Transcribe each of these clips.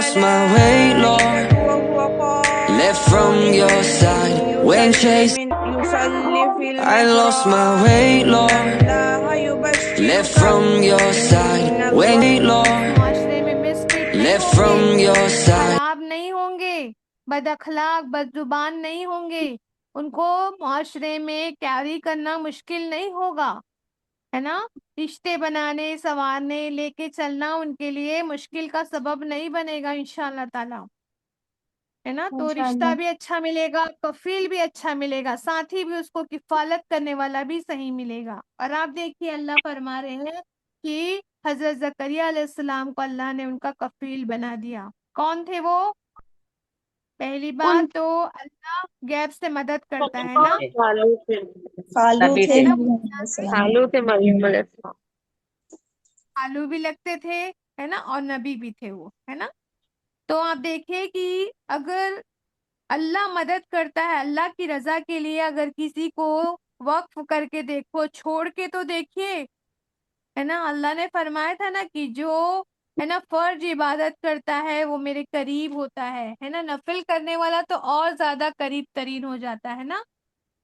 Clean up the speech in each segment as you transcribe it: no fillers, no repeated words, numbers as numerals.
lost my way, Lord. Left from your side when chasing. I lost my way, Lord. Left from your side when Lord. معاشرے میں mistreat نہیں Left ہوں from گے، your side. خراب نہیں ہوں گے، بد اخلاق بد زبان نہیں ہوں گے، ان کو معاشرے میں کیری کرنا مشکل نہیں ہوگا، ہے نا؟ رشتے بنانے سنوارنے لے کے چلنا ان کے لیے مشکل کا سبب نہیں بنے گا انشاءاللہ تعالی، ہے نا؟ تو رشتہ انشاءاللہ۔ بھی اچھا ملے گا، کفیل بھی اچھا ملے گا، ساتھ ہی بھی اس کو کفالت کرنے والا بھی صحیح ملے گا۔ اور آپ دیکھیے اللہ فرما رہے ہیں کہ حضرت زکریا علیہ السلام کو اللہ نے ان کا کفیل بنا دیا۔ کون تھے وہ؟ پہلی ان بات تو اللہ غیب سے مدد کرتا ہے نا، خالو تھے، خالو نبی تھے تھے، ہے نا؟ مریم علیہ السلام۔ خالو تھے مریم علیہ السلام۔ آلو بھی لگتے تھے، ہے نا؟ اور نبی بھی تھے وہ، ہے نا؟ تو آپ دیکھیں کہ اگر اللہ مدد کرتا ہے اللہ کی رضا کے لیے، اگر کسی کو وقف کر کے دیکھو، چھوڑ کے تو دیکھیے، ہے نا؟ اللہ نے فرمایا تھا نا کہ جو ہے نا فرض عبادت کرتا ہے وہ میرے قریب ہوتا ہے نا؟ نفل کرنے والا تو اور زیادہ قریب ترین ہو جاتا ہے نا؟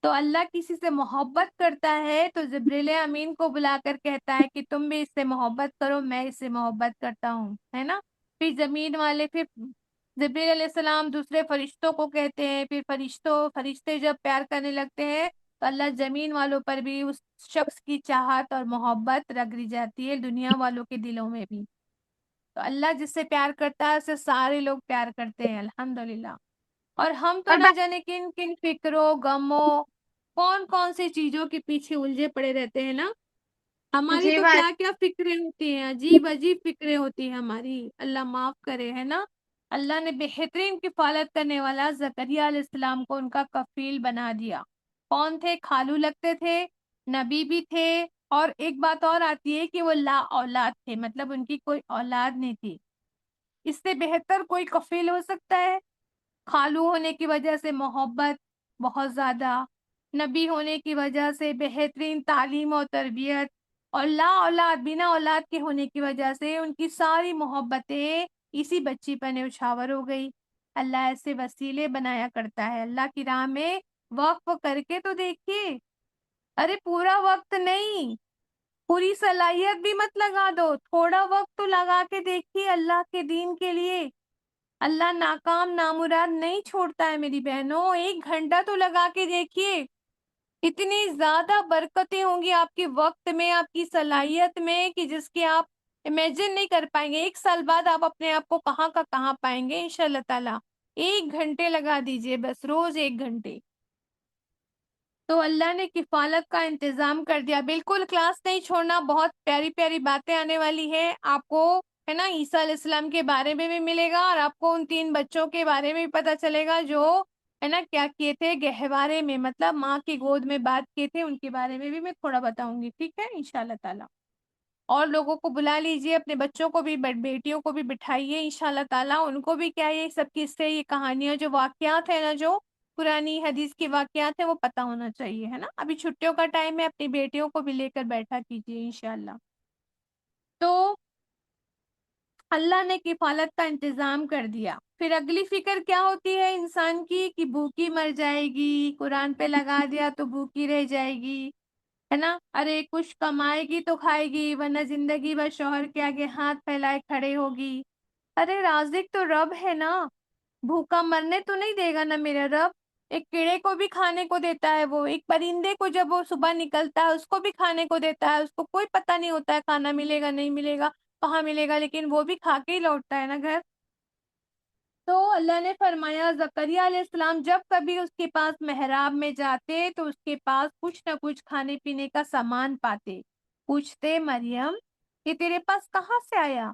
تو اللہ کسی سے محبت کرتا ہے تو جبریل امین کو بلا کر کہتا ہے کہ تم بھی اس سے محبت کرو، میں اس سے محبت کرتا ہوں، ہے نا؟ پھر زمین والے، پھر جبریل علیہ السلام دوسرے فرشتوں کو کہتے ہیں، پھر فرشتے جب پیار کرنے لگتے ہیں تو اللہ زمین والوں پر بھی اس شخص کی چاہت اور محبت رگڑی جاتی ہے، دنیا والوں کے دلوں میں بھی۔ تو اللہ جس سے پیار کرتا ہے اسے سارے لوگ پیار کرتے ہیں الحمدللہ۔ اور ہم تو نہ جانے کن کن فکروں غموں کون کون سی چیزوں کے پیچھے الجھے پڑے رہتے ہیں نا؟ ہماری جی تو بات کیا کیا فکریں ہوتی ہیں، عجیب عجیب فکریں ہوتی ہیں ہماری، اللہ معاف کرے، ہے نا؟ اللہ نے بہترین کفالت کرنے والا زکریا علیہ السلام کو ان کا کفیل بنا دیا۔ کون تھے؟ خالو لگتے تھے، نبی بھی تھے، اور ایک بات اور آتی ہے کہ وہ لا اولاد تھے، مطلب ان کی کوئی اولاد نہیں تھی۔ اس سے بہتر کوئی کفیل ہو سکتا ہے؟ خالو ہونے کی وجہ سے محبت بہت زیادہ، نبی ہونے کی وجہ سے بہترین تعلیم و تربیت، اور لا اولاد بنا اولاد کے ہونے کی وجہ سے ان کی ساری محبتیں اسی بچی پر نچھاور ہو گئی۔ اللہ ایسے وسیلے بنایا کرتا ہے، اللہ کی راہ میں وقف کر کے تو دیکھیے، ارے پورا وقت نہیں، پوری صلاحیت بھی مت لگا دو، تھوڑا وقت تو لگا کے دیکھیے اللہ کے دین کے لیے۔ اللہ ناکام نامراد نہیں چھوڑتا ہے میری بہنوں، 1 گھنٹہ تو لگا کے دیکھیے، اتنی زیادہ برکتیں ہوں گی آپ کے وقت میں، آپ کی صلاحیت میں، کہ جس کی آپ امیجن نہیں کر پائیں گے۔ 1 سال بعد آپ اپنے آپ کو کہاں کا کہاں پائیں گے انشاءاللہ تعالی۔ 1 گھنٹے لگا دیجئے، بس روز 1 گھنٹے، تو اللہ نے کفالت کا انتظام کر دیا۔ بالکل کلاس نہیں چھوڑنا، بہت پیاری پیاری باتیں آنے والی ہے آپ کو، ہے نا؟ عیسیٰ علیہ السلام کے بارے میں بھی ملے گا، اور آپ کو ان 3 بچوں کے بارے میں بھی پتہ چلے گا جو ہے نا کیا کیے تھے گہوارے میں، مطلب ماں کی گود میں بات کیے تھے، ان کے بارے میں بھی میں تھوڑا بتاؤں گی، ٹھیک ہے انشاءاللہ تعالی؟ اور لوگوں کو بلا لیجئے، اپنے بچوں کو بھی بیٹیوں کو بھی بٹھائیے انشاءاللہ تعالی، ان کو بھی کیا یہ سب قصے، یہ کہانیاں، جو واقعات ہیں نا، جو پرانی حدیث کے واقعات ہیں، وہ پتہ ہونا چاہیے، ہے نا؟ ابھی چھٹیوں کا ٹائم ہے، اپنی بیٹیوں کو بھی لے کر بیٹھا کیجیے انشاءاللہ۔ تو اللہ نے کفالت کا انتظام کر دیا۔ پھر اگلی فکر کیا ہوتی ہے انسان کی کہ بھوکی مر جائے گی، قرآن پہ لگا دیا تو بھوکی رہ جائے گی، ہے نا؟ ارے کچھ کمائے گی تو کھائے گی، ورنہ زندگی بھر شوہر کے آگے ہاتھ پھیلائے کھڑے ہوگی۔ ارے رازق تو رب ہے نا، بھوکا مرنے تو نہیں دے گا نا میرا رب؟ ایک کیڑے کو بھی کھانے کو دیتا ہے، وہ ایک پرندے کو جب وہ صبح نکلتا ہے اس کو بھی کھانے کو دیتا ہے، اس کو کوئی پتہ نہیں ہوتا ہے کھانا ملے گا نہیں ملے گا، کہاں ملے گا، لیکن وہ بھی کھا کے ہی لوٹتا ہے نا گھر۔ تو اللہ نے فرمایا زکریا علیہ السلام جب کبھی اس کے پاس محراب میں جاتے تو اس کے پاس کچھ نہ کچھ کھانے پینے کا سامان پاتے، پوچھتے مریم یہ تیرے پاس کہاں سے آیا؟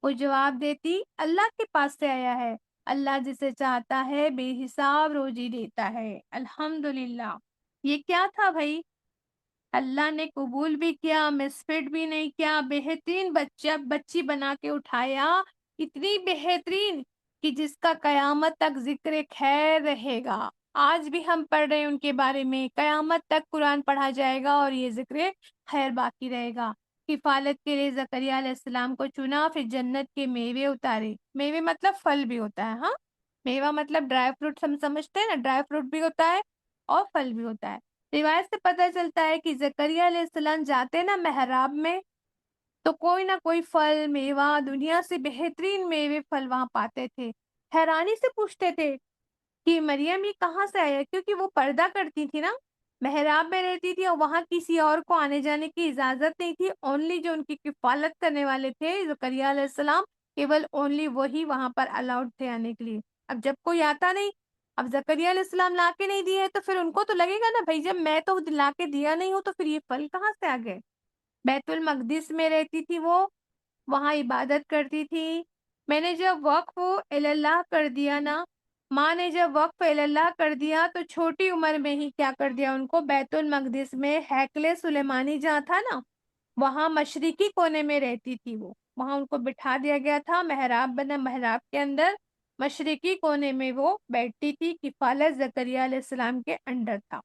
وہ جواب دیتی اللہ کے پاس سے آیا ہے، اللہ جسے چاہتا ہے بے حساب روزی دیتا ہے الحمدللہ۔ یہ کیا تھا بھائی؟ اللہ نے قبول بھی کیا، مسفٹ بھی نہیں کیا، بہترین بچی بنا کے اٹھایا، اتنی بہترین کہ جس کا قیامت تک ذکر خیر رہے گا۔ آج بھی ہم پڑھ رہے ہیں ان کے بارے میں، قیامت تک قرآن پڑھا جائے گا اور یہ ذکر خیر باقی رہے گا۔ کفالت کے لیے زکریا علیہ السلام کو چنا، پھر جنت کے میوے اتارے۔ میوے مطلب پھل بھی ہوتا ہے، ہاں، میوہ مطلب ڈرائی فروٹ ہم سمجھتے ہیں نا، ڈرائی فروٹ بھی ہوتا ہے اور پھل بھی ہوتا ہے۔ روایت سے پتہ چلتا ہے کہ زکریا علیہ السلام جاتے نا محراب میں تو کوئی نہ کوئی پھل میوہ، دنیا سے بہترین میوے پھل وہاں پاتے تھے۔ حیرانی سے پوچھتے تھے کہ مریم یہ کہاں سے آیا، کیونکہ وہ پردہ کرتی تھی نا، محراب میں رہتی تھی اور وہاں کسی اور کو آنے جانے کی اجازت نہیں تھی، اونلی جو ان کی کفالت کرنے والے تھے زکریا علیہ السلام، کیول اونلی وہی وہاں پر الاؤڈ تھے آنے کے لیے۔ اب جب کوئی آتا نہیں، اب زکریا علیہ السلام لا کے نہیں دیے تو پھر ان کو تو لگے گا نا بھائی جب میں تو لا کے دیا نہیں ہوں تو پھر یہ پھل کہاں سے آ گئے۔ بیت المقدس میں رہتی تھی وہ، وہاں عبادت کرتی تھی۔ میں نے جب وقف اللہ کر دیا نا، ماں نے جب وقف اللہ کر دیا تو چھوٹی عمر میں ہی کیا کر دیا ان کو، بیت المقدس میں ہیکل سلیمانی جہاں تھا نا، وہاں مشرقی کونے میں رہتی تھی وہ، وہاں ان کو بٹھا دیا گیا تھا، محراب بنا، محراب کے اندر مشرقی کونے میں وہ بیٹھتی تھی، کفالت زکریا علیہ السلام کے انڈر تھا،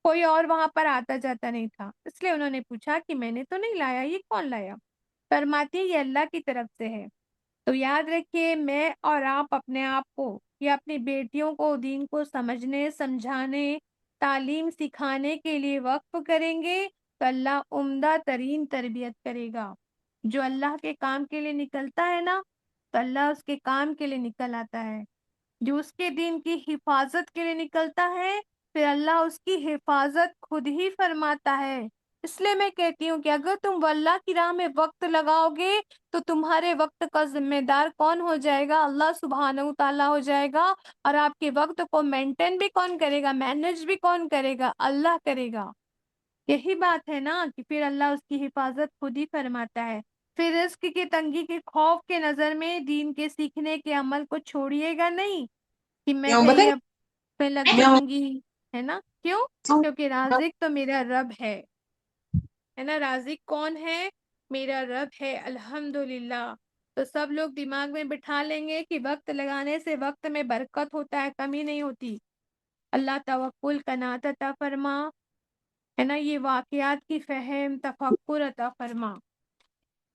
کوئی اور وہاں پر آتا جاتا نہیں تھا۔ اس لیے انہوں نے پوچھا کہ میں نے تو نہیں لایا، یہ کون لایا؟ فرماتی یہ اللہ کی طرف سے ہے۔ تو یاد رکھیے، میں اور آپ اپنے آپ کو یا اپنی بیٹیوں کو دین کو سمجھنے، سمجھانے، تعلیم سکھانے کے لیے وقف کریں گے تو اللہ عمدہ ترین تربیت کرے گا۔ جو اللہ کے کام کے لیے نکلتا ہے نا تو اللہ اس کے کام کے لیے نکل آتا ہے، جو اس کے دین کی حفاظت کے لیے نکلتا ہے پھر اللہ اس کی حفاظت خود ہی فرماتا ہے۔ اس لیے میں کہتی ہوں کہ اگر تم اللہ کی راہ میں وقت لگاؤ گے تو تمہارے وقت کا ذمہ دار کون ہو جائے گا؟ اللہ سبحانہ و تعالیٰ ہو جائے گا، اور آپ کے وقت کو مینٹین بھی کون کرے گا، مینج بھی کون کرے گا؟ اللہ کرے گا۔ یہی بات ہے نا کہ پھر اللہ اس کی حفاظت خود ہی فرماتا ہے۔ پھر رزق کی تنگی کے خوف کے نظر میں دین کے سیکھنے کے عمل کو چھوڑیے گا نہیں کہ میں کہیں اب پہ لگ جاؤں گی، ہے نا؟ کیوں؟ کیونکہ رازق تو میرا رب ہے نا، رازق کون ہے؟ میرا رب ہے، الحمدللہ۔ تو سب لوگ دماغ میں بٹھا لیں گے کہ وقت لگانے سے وقت میں برکت ہوتا ہے، کمی نہیں ہوتی۔ اللہ توکل قناعت عطا فرما، ہے نا، یہ واقعات کی فہم تفکر عطا فرما۔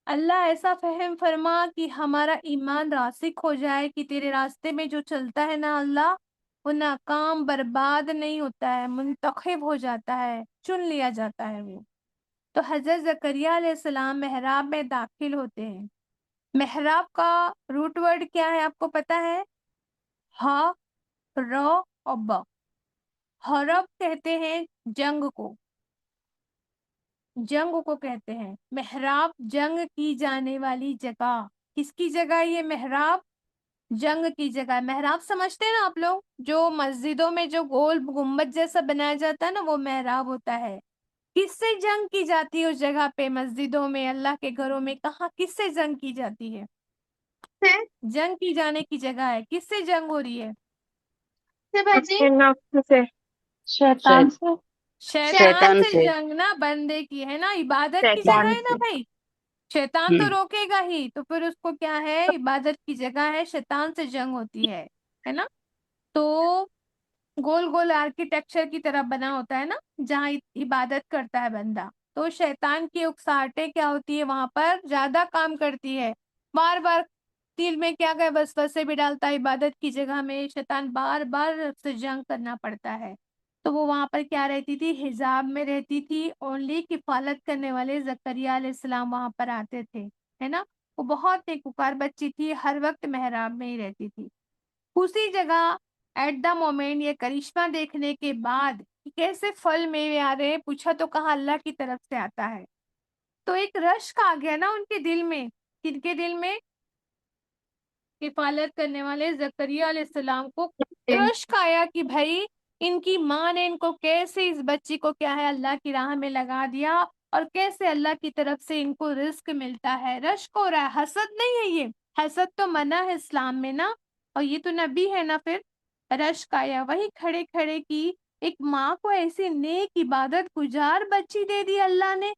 اللہ ایسا فہم فرما کہ ہمارا ایمان راسخ ہو جائے کہ تیرے راستے میں جو چلتا ہے نا اللہ، وہ ناکام برباد نہیں ہوتا ہے، منتخب ہو جاتا ہے، چن لیا جاتا ہے وہ۔ تو حضرت زکریا علیہ السلام محراب میں داخل ہوتے ہیں۔ محراب کا روٹ ورڈ کیا ہے آپ کو پتا ہے؟ ہا، رو اور با۔ حرب کہتے ہیں جنگ کو، جنگ کو کہتے ہیں۔ محراب جنگ کی جانے والی جگہ۔ کس کی جگہ یہ محراب؟ جنگ کی جگہ۔ محراب سمجھتے ہیں نا آپ لوگ، جو مسجدوں میں جو گول گنبد جیسا بنایا جاتا ہے نا، وہ محراب ہوتا ہے۔ کس سے جنگ کی جاتی ہے اس جگہ پہ؟ مسجدوں میں، اللہ کے گھروں میں، کہاں کس سے جنگ کی جاتی ہے؟ جنگ کی جانے کی جگہ ہے۔ کس سے جنگ ہو رہی ہے؟ اپنے نفس سے، شیطان سے، شیطان سے جنگ نا، بندے کی، ہے نا، عبادت کی جگہ شیطان ہے نا سے۔ بھائی۔ شیطان تو روکے گا ہی، تو پھر اس کو کیا ہے؟ عبادت کی جگہ ہے، شیطان سے جنگ ہوتی ہے نا۔ تو گول گول آرکیٹیکچر کی طرح بنا ہوتا ہے نا، جہاں عبادت کرتا ہے بندہ، تو شیطان کی اکساہٹیں کیا ہوتی ہے وہاں پر؟ زیادہ کام کرتی ہے، بار بار دل میں کیا کہ وسوسے بھی ڈالتا ہے، عبادت کی جگہ میں شیطان بار بار اس سے جنگ کرنا پڑتا ہے۔ تو وہ وہاں پر کیا رہتی تھی؟ حجاب میں رہتی تھی، اونلی کفالت کرنے والے زکریا علیہ السلام وہاں پر آتے تھے، ہے نا۔ وہ بہت نیکوکار بچی تھی، ہر وقت محراب میں ہی رہتی تھی۔ اسی جگہ ایٹ دا مومنٹ یہ کرشمہ دیکھنے کے بعد کیسے پھل میوے آ رہے ہیں، پوچھا تو کہا اللہ کی طرف سے آتا ہے۔ تو ایک رشک آ گیا نا ان کے دل میں، کن کے دل میں؟ کفالت کرنے والے زکریا علیہ السلام کو رشک آیا کہ بھائی ان کی ماں نے ان کو کیسے اس بچی کو کیا ہے اللہ کی راہ میں لگا دیا، اور کیسے اللہ کی طرف سے ان کو رزق ملتا ہے۔ رشک ہو رہا ہے، حسد نہیں ہے، یہ حسد تو منع ہے اسلام میں نا، اور یہ تو نبی ہے نا۔ پھر رشک آیا، وہی کھڑے کھڑے کی ایک ماں کو ایسی نیک عبادت گزار بچی دے دی اللہ نے،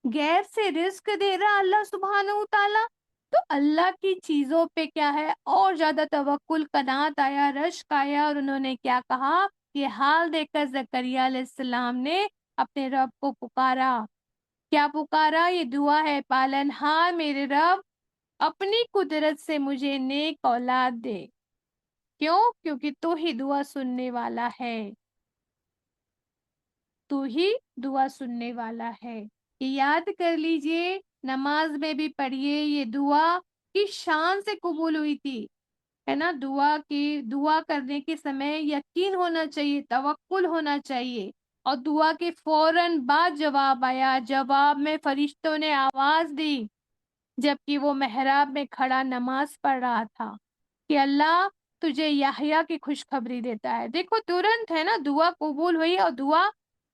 غیر سے رزق دے رہا اللہ سبحانہ و تعالی۔ تو اللہ کی چیزوں پہ کیا ہے اور زیادہ توکل، قناعت آیا، رشک آیا، اور انہوں نے کیا کہا؟ یہ حال دیکھ کر زکریا علیہ السلام نے اپنے رب کو پکارا کیا پکارا؟ یہ دعا ہے، پالن ہار میرے رب اپنی قدرت سے مجھے نیک اولاد دے۔ کیوں؟ کیونکہ تو ہی دعا سننے والا ہے، تو ہی دعا سننے والا ہے۔ یہ یاد کر لیجئے، نماز میں بھی پڑھیے، یہ دعا کس شان سے قبول ہوئی تھی، ہے نا؟ دعا کرنے کے سمے یقین ہونا چاہیے، توکل ہونا چاہیے، اور دعا کے فوراً بعد جواب آیا۔ جواب میں فرشتوں نے آواز دی جبکہ وہ محراب میں کھڑا نماز پڑھ رہا تھا کہ اللہ تجھے یحییٰ کی خوشخبری دیتا ہے۔ دیکھو ترنت، ہے نا، دعا قبول ہوئی، اور دعا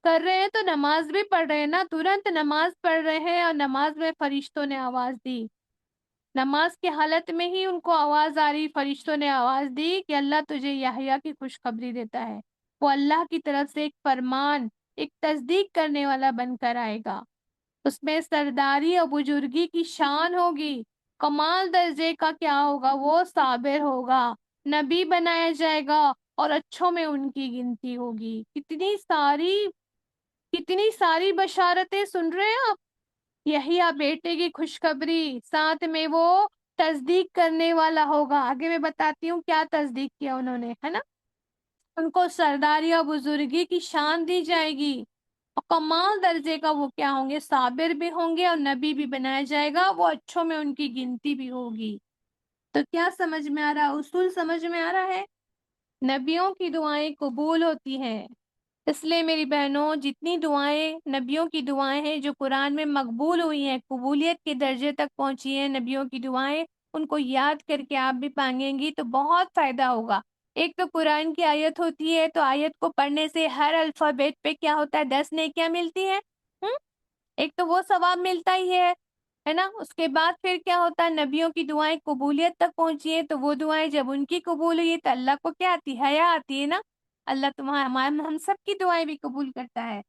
کر رہے ہیں تو نماز بھی پڑھ رہے ہیں نا، ترنت نماز پڑھ رہے ہیں، اور نماز میں فرشتوں نے آواز دی۔ نماز کی حالت میں ہی ان کو آواز آ رہی، فرشتوں نے آواز دی کہ اللہ تجھے یحییٰ کی خوشخبری دیتا ہے۔ وہ اللہ کی طرف سے ایک فرمان، ایک تصدیق کرنے والا بن کر آئے گا۔ اس میں سرداری اور بزرگی کی شان ہوگی، کمال درجے کا کیا ہوگا؟ وہ صابر ہوگا، نبی بنایا جائے گا، اور اچھوں میں ان کی گنتی ہوگی۔ کتنی ساری بشارتیں سن رہے ہیں آپ؟ یحییٰ بیٹے کی خوشخبری، ساتھ میں وہ تصدیق کرنے والا ہوگا۔ آگے میں بتاتی ہوں کیا تصدیق کیا انہوں نے، ہے نا؟ ان کو سرداری اور بزرگی کی شان دی جائے گی، اور کمال درجے کا وہ کیا ہوں گے؟ صابر بھی ہوں گے، اور نبی بھی بنایا جائے گا، وہ اچھوں میں ان کی گنتی بھی ہوگی۔ تو کیا سمجھ میں آ رہا؟ اصول سمجھ میں آ رہا ہے؟ نبیوں کی دعائیں قبول ہوتی ہیں، اس لیے میری بہنوں جتنی دعائیں نبیوں کی دعائیں ہیں جو قرآن میں مقبول ہوئی ہیں، قبولیت کے درجے تک پہنچی ہیں نبیوں کی دعائیں، ان کو یاد کر کے آپ بھی مانگیں گی تو بہت فائدہ ہوگا۔ ایک تو قرآن کی آیت ہوتی ہے، تو آیت کو پڑھنے سے ہر الفابیٹ پہ کیا ہوتا ہے؟ 10 نیکیاں ملتی ہیں۔ ایک تو وہ ثواب ملتا ہی ہے نا؟ اس کے بعد پھر کیا ہوتا ہے؟ نبیوں کی دعائیں قبولیت تک پہنچی ہیں، تو وہ دعائیں جب ان کی قبول ہوئی تو اللہ کو کیا آتی؟ حیا آتی ہے نا؟ اللہ ہم سب کی دعائیں بھی قبول کرتا ہے۔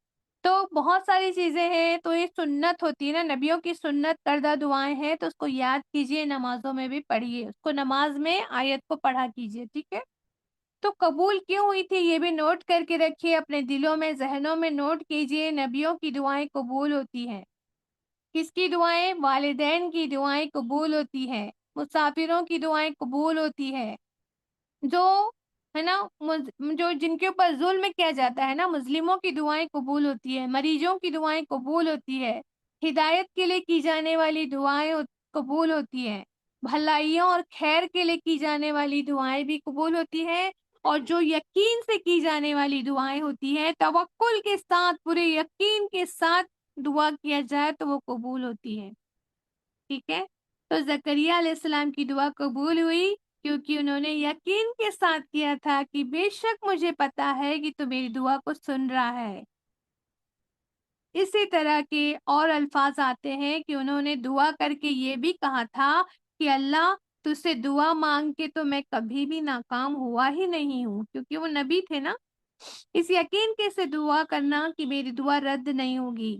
تو بہت ساری چیزیں ہیں، تو یہ سنت ہوتی ہے نا، نبیوں کی سنت کردہ دعائیں ہیں، تو اس کو یاد کیجئے، نمازوں میں بھی پڑھیے، اس کو نماز میں آیت کو پڑھا کیجئے، ٹھیک ہے؟ تو قبول کیوں ہوئی تھی یہ بھی نوٹ کر کے رکھیے، اپنے دلوں میں، ذہنوں میں نوٹ کیجئے۔ نبیوں کی دعائیں قبول ہوتی ہیں۔ کس کی دعائیں؟ والدین کی دعائیں قبول ہوتی ہے، مسافروں کی دعائیں قبول ہوتی ہے، جو ہے نا جو جن کے اوپر ظلم کیا جاتا ہے نا، مظلوموں کی دعائیں قبول ہوتی ہے، مریضوں کی دعائیں قبول ہوتی ہے، ہدایت کے لیے کی جانے والی دعائیں قبول ہوتی ہیں، بھلائیوں اور خیر کے لیے کی جانے والی دعائیں بھی قبول ہوتی ہیں، اور جو یقین سے کی جانے والی دعائیں ہوتی ہیں، توکل کے ساتھ، پورے یقین کے ساتھ دعا کیا جائے تو وہ قبول ہوتی ہے، ٹھیک ہے؟ تو زکریا علیہ السلام کی دعا قبول ہوئی کیونکہ انہوں نے یقین کے ساتھ کیا تھا کہ بے شک مجھے پتا ہے کہ تو میری دعا کو سن رہا ہے۔ اسی طرح کے اور الفاظ آتے ہیں کہ انہوں نے دعا کر کے یہ بھی کہا تھا کہ اللہ تجھ سے دعا مانگ کے تو میں کبھی بھی ناکام ہوا ہی نہیں ہوں، کیونکہ وہ نبی تھے نا۔ اس یقین کے سے دعا کرنا کہ میری دعا رد نہیں ہوگی۔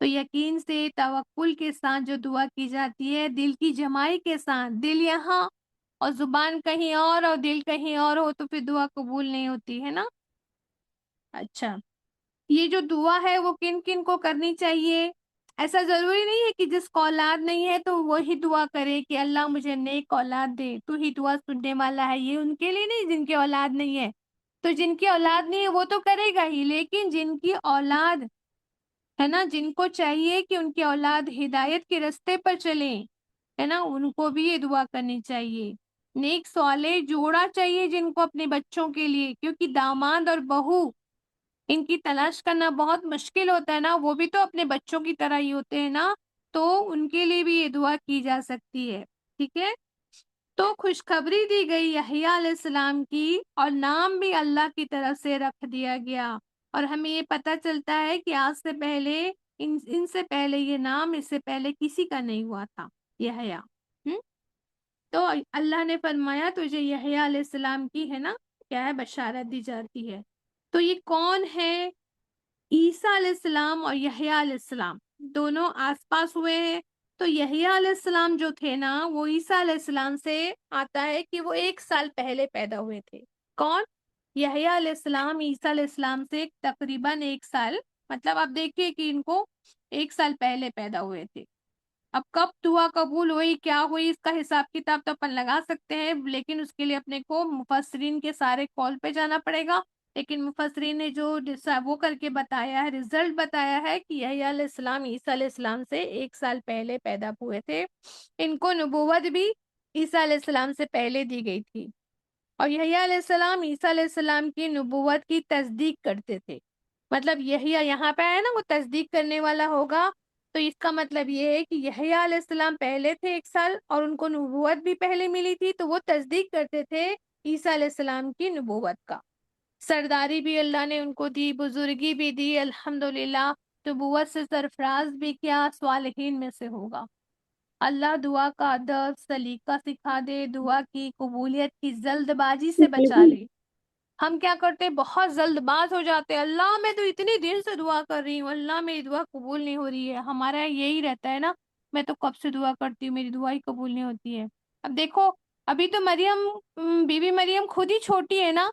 تو یقین سے، توکل کے ساتھ جو دعا کی جاتی ہے، دل کی جمائی کے ساتھ، دل یہاں اور زبان کہیں اور دل کہیں اور ہو تو پھر دعا قبول نہیں ہوتی ہے نا۔ اچھا، یہ جو دعا ہے وہ کن کن کو کرنی چاہیے؟ ایسا ضروری نہیں ہے کہ جس کو اولاد نہیں ہے تو وہی دعا کرے کہ اللہ مجھے نیک اولاد دے، تو ہی دعا سننے والا ہے، یہ ان کے لیے نہیں جن کی اولاد نہیں ہے۔ تو جن کی اولاد نہیں ہے وہ تو کرے گا ہی، لیکن جن کی اولاد ہے نا، جن کو چاہیے کہ ان کی اولاد ہدایت کے رستے پر چلیں، ہے نا، ان کو بھی یہ دعا کرنی چاہیے۔ نیک صالح جوڑا چاہیے جن کو اپنے بچوں کے لیے، کیونکہ داماد اور بہو ان کی تلاش کرنا بہت مشکل ہوتا ہے نا، وہ بھی تو اپنے بچوں کی طرح ہی ہوتے ہیں نا، تو ان کے لیے بھی یہ دعا کی جا سکتی ہے، ٹھیک ہے؟ تو خوشخبری دی گئی یحییٰ علیہ السلام کی، اور نام بھی اللہ کی طرف سے رکھ دیا گیا، اور ہمیں یہ پتہ چلتا ہے کہ آج سے پہلے ان سے پہلے یہ نام اس سے پہلے کسی کا نہیں ہوا تھا، یحییٰ۔ تو اللہ نے فرمایا تجھے یحییٰ علیہ السلام کی ہے نا کیا ہے؟ بشارت دی جاتی ہے۔ تو یہ کون ہے؟ عیسیٰ علیہ السلام اور یحییٰ علیہ السلام دونوں آس پاس ہوئے ہیں۔ تو یحییٰ علیہ السلام جو تھے نا، وہ عیسیٰ علیہ السلام سے آتا ہے کہ وہ 1 سال پہلے پیدا ہوئے تھے۔ کون؟ یحییٰ علیہ السلام عیسیٰ علیہ السلام سے تقریباً 1 سال مطلب اب دیکھیے کہ ان کو 1 سال پہلے پیدا ہوئے تھے. اب کب دعا قبول ہوئی، کیا ہوئی، اس کا حساب کتاب تو اپن لگا سکتے ہیں، لیکن اس کے لیے اپنے کو مفسرین کے سارے کال پہ جانا پڑے گا. لیکن مفسرین نے جو وہ کر کے بتایا ہے، رزلٹ بتایا ہے کہ یحییٰ علیہ السلام عیسیٰ علیہ السلام سے 1 سال پہلے پیدا ہوئے تھے. ان کو نبوت بھی عیسیٰ علیہ السلام سے پہلے دی گئی تھی، اور یحییٰ علیہ السلام عیسیٰ علیہ السلام کی نبوت کی تصدیق کرتے تھے. مطلب یحییٰ یہاں پہ ہے نا، وہ تصدیق کرنے والا ہوگا، تو اس کا مطلب یہ ہے کہ یحییٰ علیہ السلام پہلے تھے 1 سال، اور ان کو نبوت بھی پہلے ملی تھی، تو وہ تصدیق کرتے تھے عیسیٰ علیہ السلام کی نبوت کا. سرداری بھی اللہ نے ان کو دی، بزرگی بھی دی، الحمدللہ نبوت سے سرفراز بھی کیا، صالحین میں سے ہوگا. اللہ دعا کا ادب سلیقہ سکھا دے، دعا کی قبولیت کی جلد بازی سے بچا لے. ہم کیا کرتے ہیں، بہت جلد باز ہو جاتے ہیں، اللہ میں تو اتنی دن سے دعا کر رہی ہوں، اللہ میری دعا قبول نہیں ہو رہی ہے. ہمارا یہی رہتا ہے نا، میں تو کب سے دعا کرتی ہوں، میری دعا ہی قبول نہیں ہوتی ہے. اب دیکھو، ابھی تو بی بی مریم خود ہی چھوٹی ہے نا،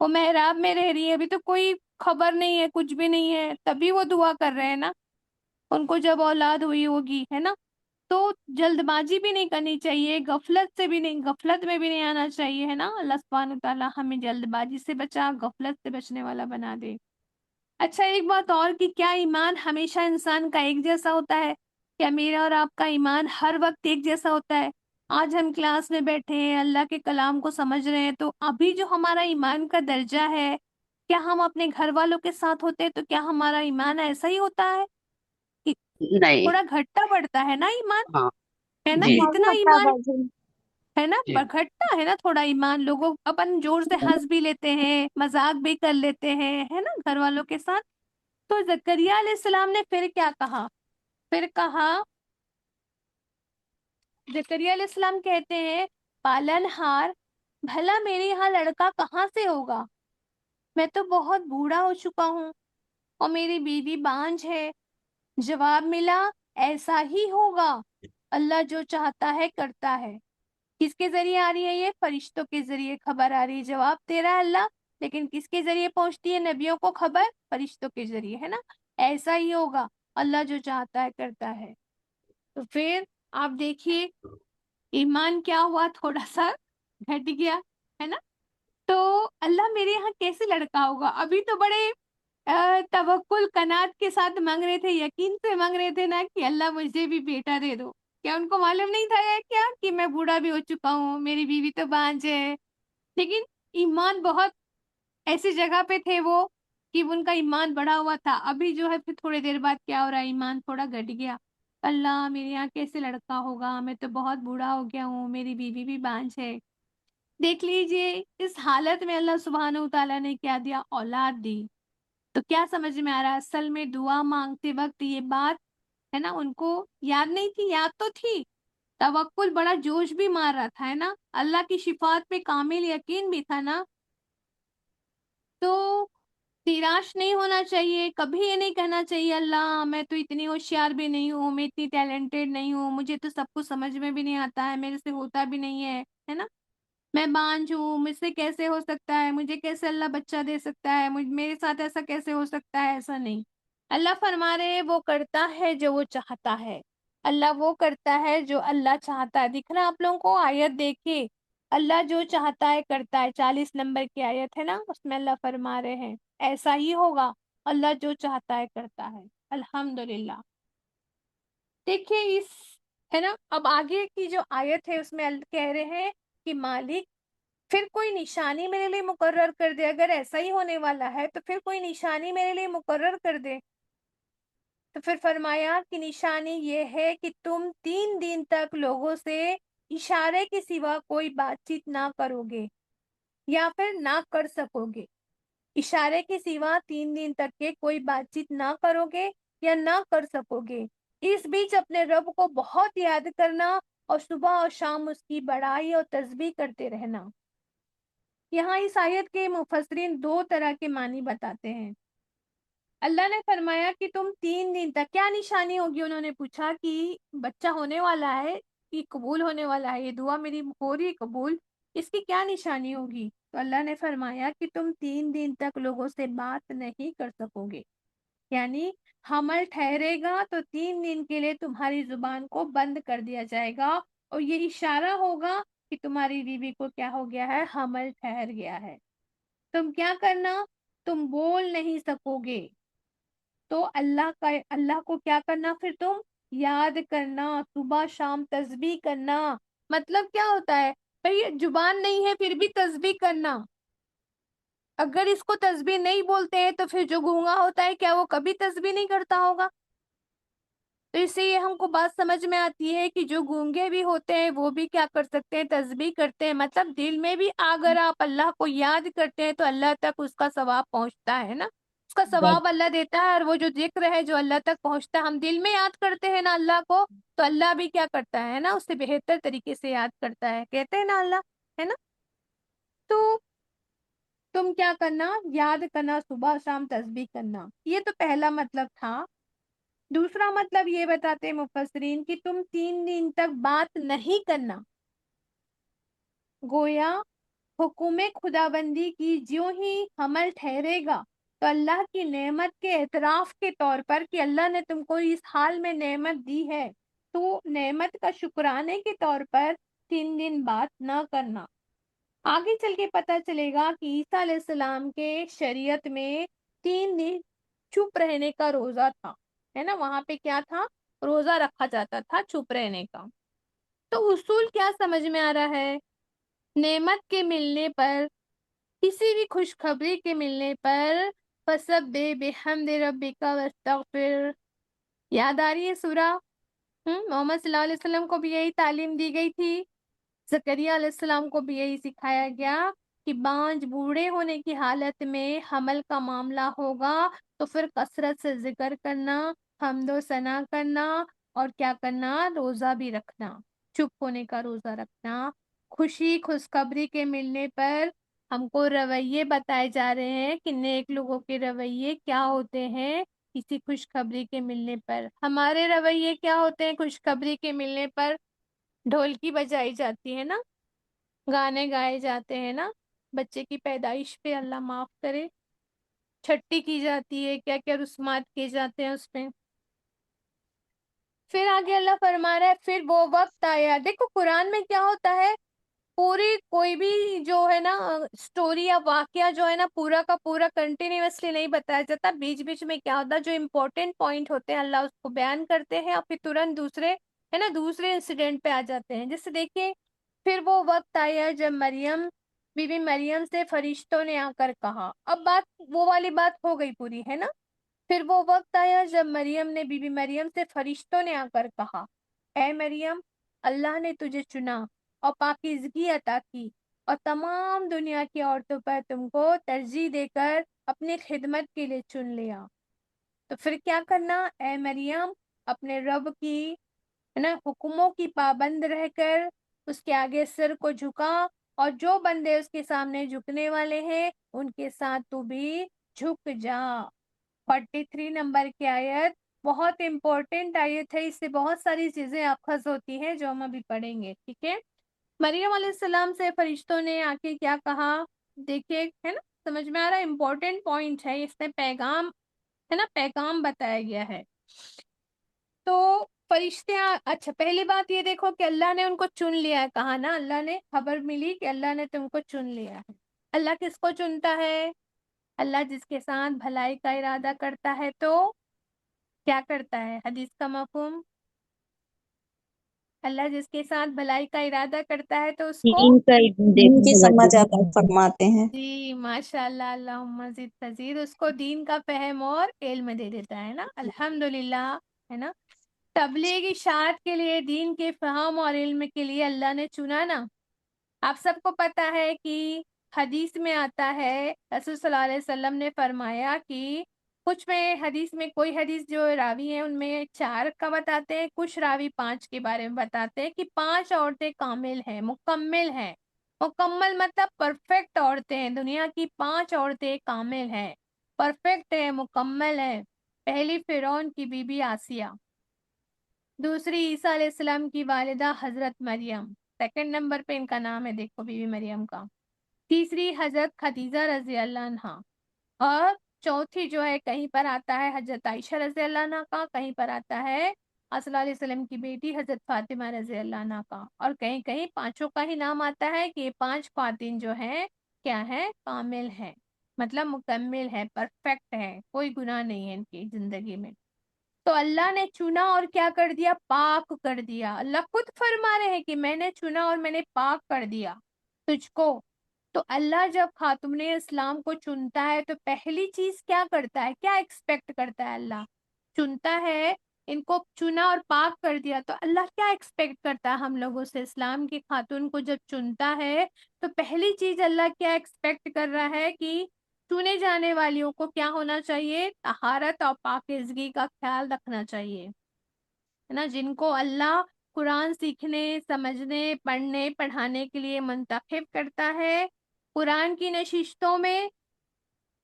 وہ محراب میں رہ رہی ہے، ابھی تو کوئی خبر نہیں ہے، کچھ بھی نہیں ہے، تبھی وہ دعا کر رہے ہیں نا. ان کو جب اولاد ہوئی ہوگی، ہے نا، تو جلد بازی بھی نہیں کرنی چاہیے، غفلت میں بھی نہیں آنا چاہیے، ہے نا. اللہ سبحانہ تعالیٰ ہمیں جلد بازی سے بچا، غفلت سے بچنے والا بنا دے. اچھا، ایک بات اور کہ کیا ایمان ہمیشہ انسان کا ایک جیسا ہوتا ہے؟ کیا میرا اور آپ کا ایمان ہر وقت ایک جیسا ہوتا ہے؟ آج ہم کلاس میں بیٹھے ہیں، اللہ کے کلام کو سمجھ رہے ہیں، تو ابھی جو ہمارا ایمان کا درجہ ہے، کیا ہم اپنے گھر والوں کے ساتھ ہوتے ہیں تو کیا ہمارا ایمان ایسا ہی ہوتا ہے کہ نہیں. تھوڑا گھٹتا بڑھتا ہے نا ایمان؟ ہاں ہے نا، جی اتنا ہوتا ہے ایمان باجی. ہے نا، جی. گھٹتا ہے نا تھوڑا ایمان. لوگوں اپن زور سے ہنس بھی لیتے ہیں، مذاق بھی کر لیتے ہیں، ہے نا، گھر والوں کے ساتھ. تو زکریا علیہ السلام نے پھر کیا کہا؟ پھر کہا، زکریا علیہ السلام کہتے ہیں، پالن ہار، بھلا میرے یہاں لڑکا کہاں سے ہوگا؟ میں تو بہت بوڑھا ہو چکا ہوں اور میری بیوی بانجھ ہے. جواب ملا، ایسا ہی ہوگا، اللہ جو چاہتا ہے کرتا ہے. کس کے ذریعے آ رہی ہے یہ؟ فرشتوں کے ذریعے خبر آ رہی ہے، جواب دے رہا ہے اللہ، لیکن کس کے ذریعے پہنچتی ہے نبیوں کو خبر؟ فرشتوں کے ذریعے، ہے نا. ایسا ہی ہوگا، اللہ جو چاہتا ہے کرتا ہے. تو پھر آپ دیکھیے ایمان کیا ہوا، تھوڑا سا گھٹ گیا، ہے نا. تو اللہ میرے یہاں کیسے لڑکا ہوگا؟ ابھی تو بڑے توکل کنات کے ساتھ مانگ رہے تھے، یقین سے مانگ رہے تھے نا کہ اللہ مجھے بھی بیٹا دے دو. کیا ان کو معلوم نہیں تھا کیا کہ میں بوڑھا بھی ہو چکا ہوں، میری بیوی تو بانجھ ہے؟ لیکن ایمان بہت ایسی جگہ پہ تھے وہ کہ ان کا ایمان بڑھا ہوا تھا. ابھی جو ہے پھر تھوڑی دیر بعد کیا ہو رہا ہے، ایمان تھوڑا گھٹ گیا. اللہ میرے یہاں کیسے لڑکا ہوگا، میں تو بہت بوڑھا ہو گیا ہوں، میری بیوی بھی بانجھ ہے. دیکھ لیجئے اس حالت میں اللہ سبحانہ تعالیٰ نے کیا دیا؟ اولاد دی. تو کیا سمجھ میں آ رہا ہے؟ اصل میں دعا مانگتے وقت یہ بات ہے نا، ان کو یاد نہیں تھی، یاد تو تھی، توکل بڑا جوش بھی مار رہا تھا، ہے نا، اللہ کی شفاعت پہ کامل یقین بھی تھا نا. تو نراش نہیں ہونا چاہیے، کبھی یہ نہیں کہنا چاہیے اللہ میں تو اتنی ہوشیار بھی نہیں ہوں، میں اتنی ٹیلنٹڈ نہیں ہوں، مجھے تو سب کچھ سمجھ میں بھی نہیں آتا ہے، میرے سے ہوتا بھی نہیں ہے نا، میں بانجھ ہوں، مجھ سے کیسے ہو سکتا ہے، مجھے کیسے اللہ بچہ دے سکتا ہے، میرے ساتھ ایسا کیسے ہو سکتا ہے؟ ایسا نہیں. اللہ فرما رہے ہیں وہ کرتا ہے جو وہ چاہتا ہے. اللہ وہ کرتا ہے جو اللہ چاہتا ہے. دکھ رہا آپ لوگوں کو؟ آیت دیکھیے، اللہ جو چاہتا ہے کرتا ہے. 40 نمبر کی آیت ہے نا، اس میں اللہ فرما رہے ہیں ایسا ہی ہوگا، اللہ جو چاہتا ہے کرتا ہے. الحمدللہ. دیکھیے اس ہے نا، اب آگے کی جو آیت ہے اس میں اللہ کہہ رہے ہیں کہ مالک پھر کوئی نشانی میرے لیے مقرر کر دے، اگر ایسا ہی ہونے والا ہے تو پھر کوئی نشانی میرے لیے مقرر کر دے. تو پھر فرمایا کہ نشانی یہ ہے کہ تم 3 دن تک لوگوں سے اشارے کے سوا کوئی بات چیت نہ کرو گے یا پھر نہ کر سکو گے. اشارے کے سوا 3 دن تک کے کوئی بات چیت نہ کرو گے یا نہ کر سکو گے. اس بیچ اپنے رب کو بہت یاد کرنا اور صبح اور شام اس کی بڑائی اور تسبیح کرتے رہنا. یہاں اس آیت کے مفسرین 2 طرح کے معنی بتاتے ہیں. اللہ نے فرمایا کہ تم 3 دن تک، کیا نشانی ہوگی؟ انہوں نے پوچھا کہ بچہ ہونے والا ہے، کہ قبول ہونے والا ہے، یہ دعا میری ہو رہی قبول، اس کی کیا نشانی ہوگی؟ تو اللہ نے فرمایا کہ تم 3 دن تک لوگوں سے بات نہیں کر سکو گے. یعنی حمل ٹھہرے گا تو 3 دن کے لیے تمہاری زبان کو بند کر دیا جائے گا، اور یہ اشارہ ہوگا کہ تمہاری بیوی کو کیا ہو گیا ہے، حمل ٹھہر گیا ہے۔ تم کیا کرنا، تم بول نہیں سکو گے، تو اللہ کو کیا کرنا، پھر تم یاد کرنا، صبح شام تسبیح کرنا۔ مطلب کیا ہوتا ہے بھئی، زبان نہیں ہے پھر بھی تسبیح کرنا۔ اگر اس کو تسبیح نہیں بولتے ہیں تو پھر جو گونگا ہوتا ہے کیا وہ کبھی تسبیح نہیں کرتا ہوگا؟ تو اس سے یہ ہم کو بات سمجھ میں آتی ہے کہ جو گونگے بھی ہوتے ہیں وہ بھی کیا کر سکتے ہیں، تسبیح کرتے ہیں۔ مطلب دل میں بھی اگر آپ اللہ کو یاد کرتے ہیں تو اللہ تک اس کا ثواب پہنچتا ہے نا، اس کا ثواب اللہ دیتا ہے۔ اور وہ جو ذکر ہے جو اللہ تک پہنچتا ہے، ہم دل میں یاد کرتے ہیں نا اللہ کو، تو اللہ بھی کیا کرتا ہے نا، اس سے بہتر طریقے سے یاد کرتا ہے، کہتے ہیں نا اللہ، ہے نا۔ تو تم کیا کرنا، یاد کرنا، صبح شام تسبیح کرنا۔ یہ تو پہلا مطلب تھا۔ دوسرا مطلب یہ بتاتے مفسرین کہ تم 3 دن تک بات نہیں کرنا۔ گویا حکم خدا بندی کی جیوں ہی حمل ٹھہرے گا تو اللہ کی نعمت کے اعتراف کے طور پر کہ اللہ نے تم کو اس حال میں نعمت دی ہے، تو نعمت کا شکرانے کے طور پر 3 دن بات نہ کرنا۔ آگے چل کے پتہ چلے گا کہ عیسیٰ علیہ السلام کے شریعت میں 3 دن چپ رہنے کا روزہ تھا، ہے نا، وہاں پہ کیا تھا، روزہ رکھا جاتا تھا چپ رہنے کا۔ تو اصول کیا سمجھ میں آ رہا ہے، نعمت کے ملنے پر، کسی بھی خوشخبری کے ملنے پر فسبح بحمد ربک واستغفر، یاد آ رہی ہے سورہ؟ محمد صلی اللہ علیہ وسلم کو بھی یہی تعلیم دی گئی تھی، زکریا علیہ السلام کو بھی یہی سکھایا گیا کہ بانجھ بوڑھے ہونے کی حالت میں حمل کا معاملہ ہوگا تو پھر کثرت سے ذکر کرنا، حمد و ثنا کرنا، اور کیا کرنا، روزہ بھی رکھنا، چپ ہونے کا روزہ رکھنا۔ خوشخبری کے ملنے پر ہم کو رویے بتائے جا رہے ہیں کہ نیک لوگوں کے رویے کیا ہوتے ہیں کسی خوشخبری کے ملنے پر۔ ہمارے رویے کیا ہوتے ہیں خوشخبری کے ملنے پر؟ ڈھولکی بجائی جاتی ہے نا، گانے گائے جاتے ہیں نا، بچے کی پیدائش پہ اللہ معاف کرے، چھٹی کی جاتی ہے، کیا کیا رسومات کیے جاتے ہیں اس پہ۔ پھر آگے اللہ فرما رہا ہے پھر وہ وقت آیا۔ دیکھو قرآن میں کیا ہوتا ہے، پوری کوئی بھی جو ہے نا سٹوری یا واقعہ جو ہے نا پورا کا پورا کنٹینیوسلی نہیں بتایا جاتا، بیچ بیچ میں کیا ہوتا ہے، جو امپورٹنٹ پوائنٹ ہوتے ہیں اللہ اس کو بیان کرتے ہیں اور پھر ترنت دوسرے ہے نا دوسرے انسیڈنٹ پہ آ جاتے ہیں۔ جیسے دیکھیے، پھر وہ وقت آیا جب بی بی مریم سے فرشتوں نے آ کر کہا، اب بات وہ والی بات ہو گئی پوری، ہے نا۔ پھر وہ وقت آیا جب بی بی مریم سے فرشتوں نے آ کر کہا، اے مریم، اللہ نے تجھے چنا اور پاکیزگی عطا کی اور تمام دنیا کی عورتوں پر تم کو ترجیح دے کر اپنی خدمت کے لیے چن لیا۔ تو پھر کیا کرنا، اے مریم، اپنے رب کی ہے نا حکموں کی پابند رہ کر اس کے آگے سر کو جھکا، اور جو بندے اس کے سامنے جھکنے والے ہیں ان کے ساتھ تو بھی جھک جا۔ 43 نمبر کی آیت بہت امپورٹنٹ آیت ہے، اس سے بہت ساری چیزیں اخذ ہوتی ہیں جو ہم ابھی پڑھیں گے، ٹھیک ہے۔ مریم علیہ السلام سے فرشتوں نے آ کے کیا کہا، دیکھیے ہے نا، سمجھ میں آ رہا ہے، امپورٹنٹ پوائنٹ ہے، اس میں پیغام ہے نا، پیغام بتایا گیا ہے۔ تو فرشتے اچھا پہلی بات یہ دیکھو کہ اللہ نے ان کو چن لیا ہے، کہا نا، اللہ نے خبر ملی کہ اللہ نے تم کو چن لیا ہے۔ اللہ کس کو چنتا ہے؟ اللہ جس کے ساتھ بھلائی کا ارادہ کرتا ہے تو کیا کرتا ہے، حدیث کا مفہوم، اللہ جس کے ساتھ بھلائی کا ارادہ کرتا ہے تو اس کو دین کی سمجھ عطا فرماتے ہیں۔ جی ماشاء اللہ، اللہم زد تزید، اس کو دین کا فہم اور علم دے دیتا ہے نا، الحمدللہ، ہے نا۔ تبلیغ اشاعت کے لیے، دین کے فہم اور علم کے لیے اللہ نے چنا نا۔ آپ سب کو پتا ہے کہ حدیث میں آتا ہے، رسول صلی اللہ علیہ وسلم نے فرمایا کہ کچھ میں حدیث میں، کوئی حدیث جو راوی ہیں ان میں 4 کا بتاتے ہیں، کچھ راوی 5 کے بارے میں بتاتے ہیں کہ 5 عورتیں کامل ہیں، مکمل ہیں۔ مکمل مطلب پرفیکٹ عورتیں ہیں، دنیا کی 5 عورتیں کامل ہیں، پرفیکٹ ہے، مکمل ہے۔ پہلی فرعون کی بی بی آسیہ، دوسری عیسیٰ علیہ السلام کی والدہ حضرت مریم، سیکنڈ نمبر پہ ان کا نام ہے، دیکھو بی بی مریم کا۔ تیسری حضرت خدیجہ رضی اللہ عنہا، اور چوتھی جو ہے کہیں پر آتا ہے حضرت عائشہ رضی اللہ عنہ کا، کہیں پر آتا ہے صلی اللہ علیہ وسلم کی بیٹی حضرت فاطمہ رضی اللہ عنہ کا، اور کہیں کہیں پانچوں کا ہی نام آتا ہے کہ یہ پانچ خواتین جو ہیں کیا ہے، کامل ہیں، مطلب مکمل ہے، پرفیکٹ ہے، کوئی گناہ نہیں ہے ان کی زندگی میں۔ تو اللہ نے چنا اور کیا کر دیا، پاک کر دیا۔ اللہ خود فرما رہے ہیں کہ میں نے چنا اور میں نے پاک کر دیا تجھ کو۔ تو اللہ جب خاتون اسلام کو چنتا ہے تو پہلی چیز کیا کرتا ہے، کیا ایکسپیکٹ کرتا ہے اللہ؟ چنتا ہے، ان کو چنا اور پاک کر دیا، تو اللہ کیا ایکسپیکٹ کرتا ہے ہم لوگوں سے؟ اسلام کی خاتون کو جب چنتا ہے تو پہلی چیز اللہ کیا ایکسپیکٹ کر رہا ہے کہ چنے جانے والیوں کو کیا ہونا چاہیے، طہارت اور پاکیزگی کا خیال رکھنا چاہیے، ہے نا، جن کو اللہ قرآن سیکھنے، سمجھنے، پڑھنے، پڑھانے کے لیے منتخب کرتا ہے قرآن کی نشستوں میں۔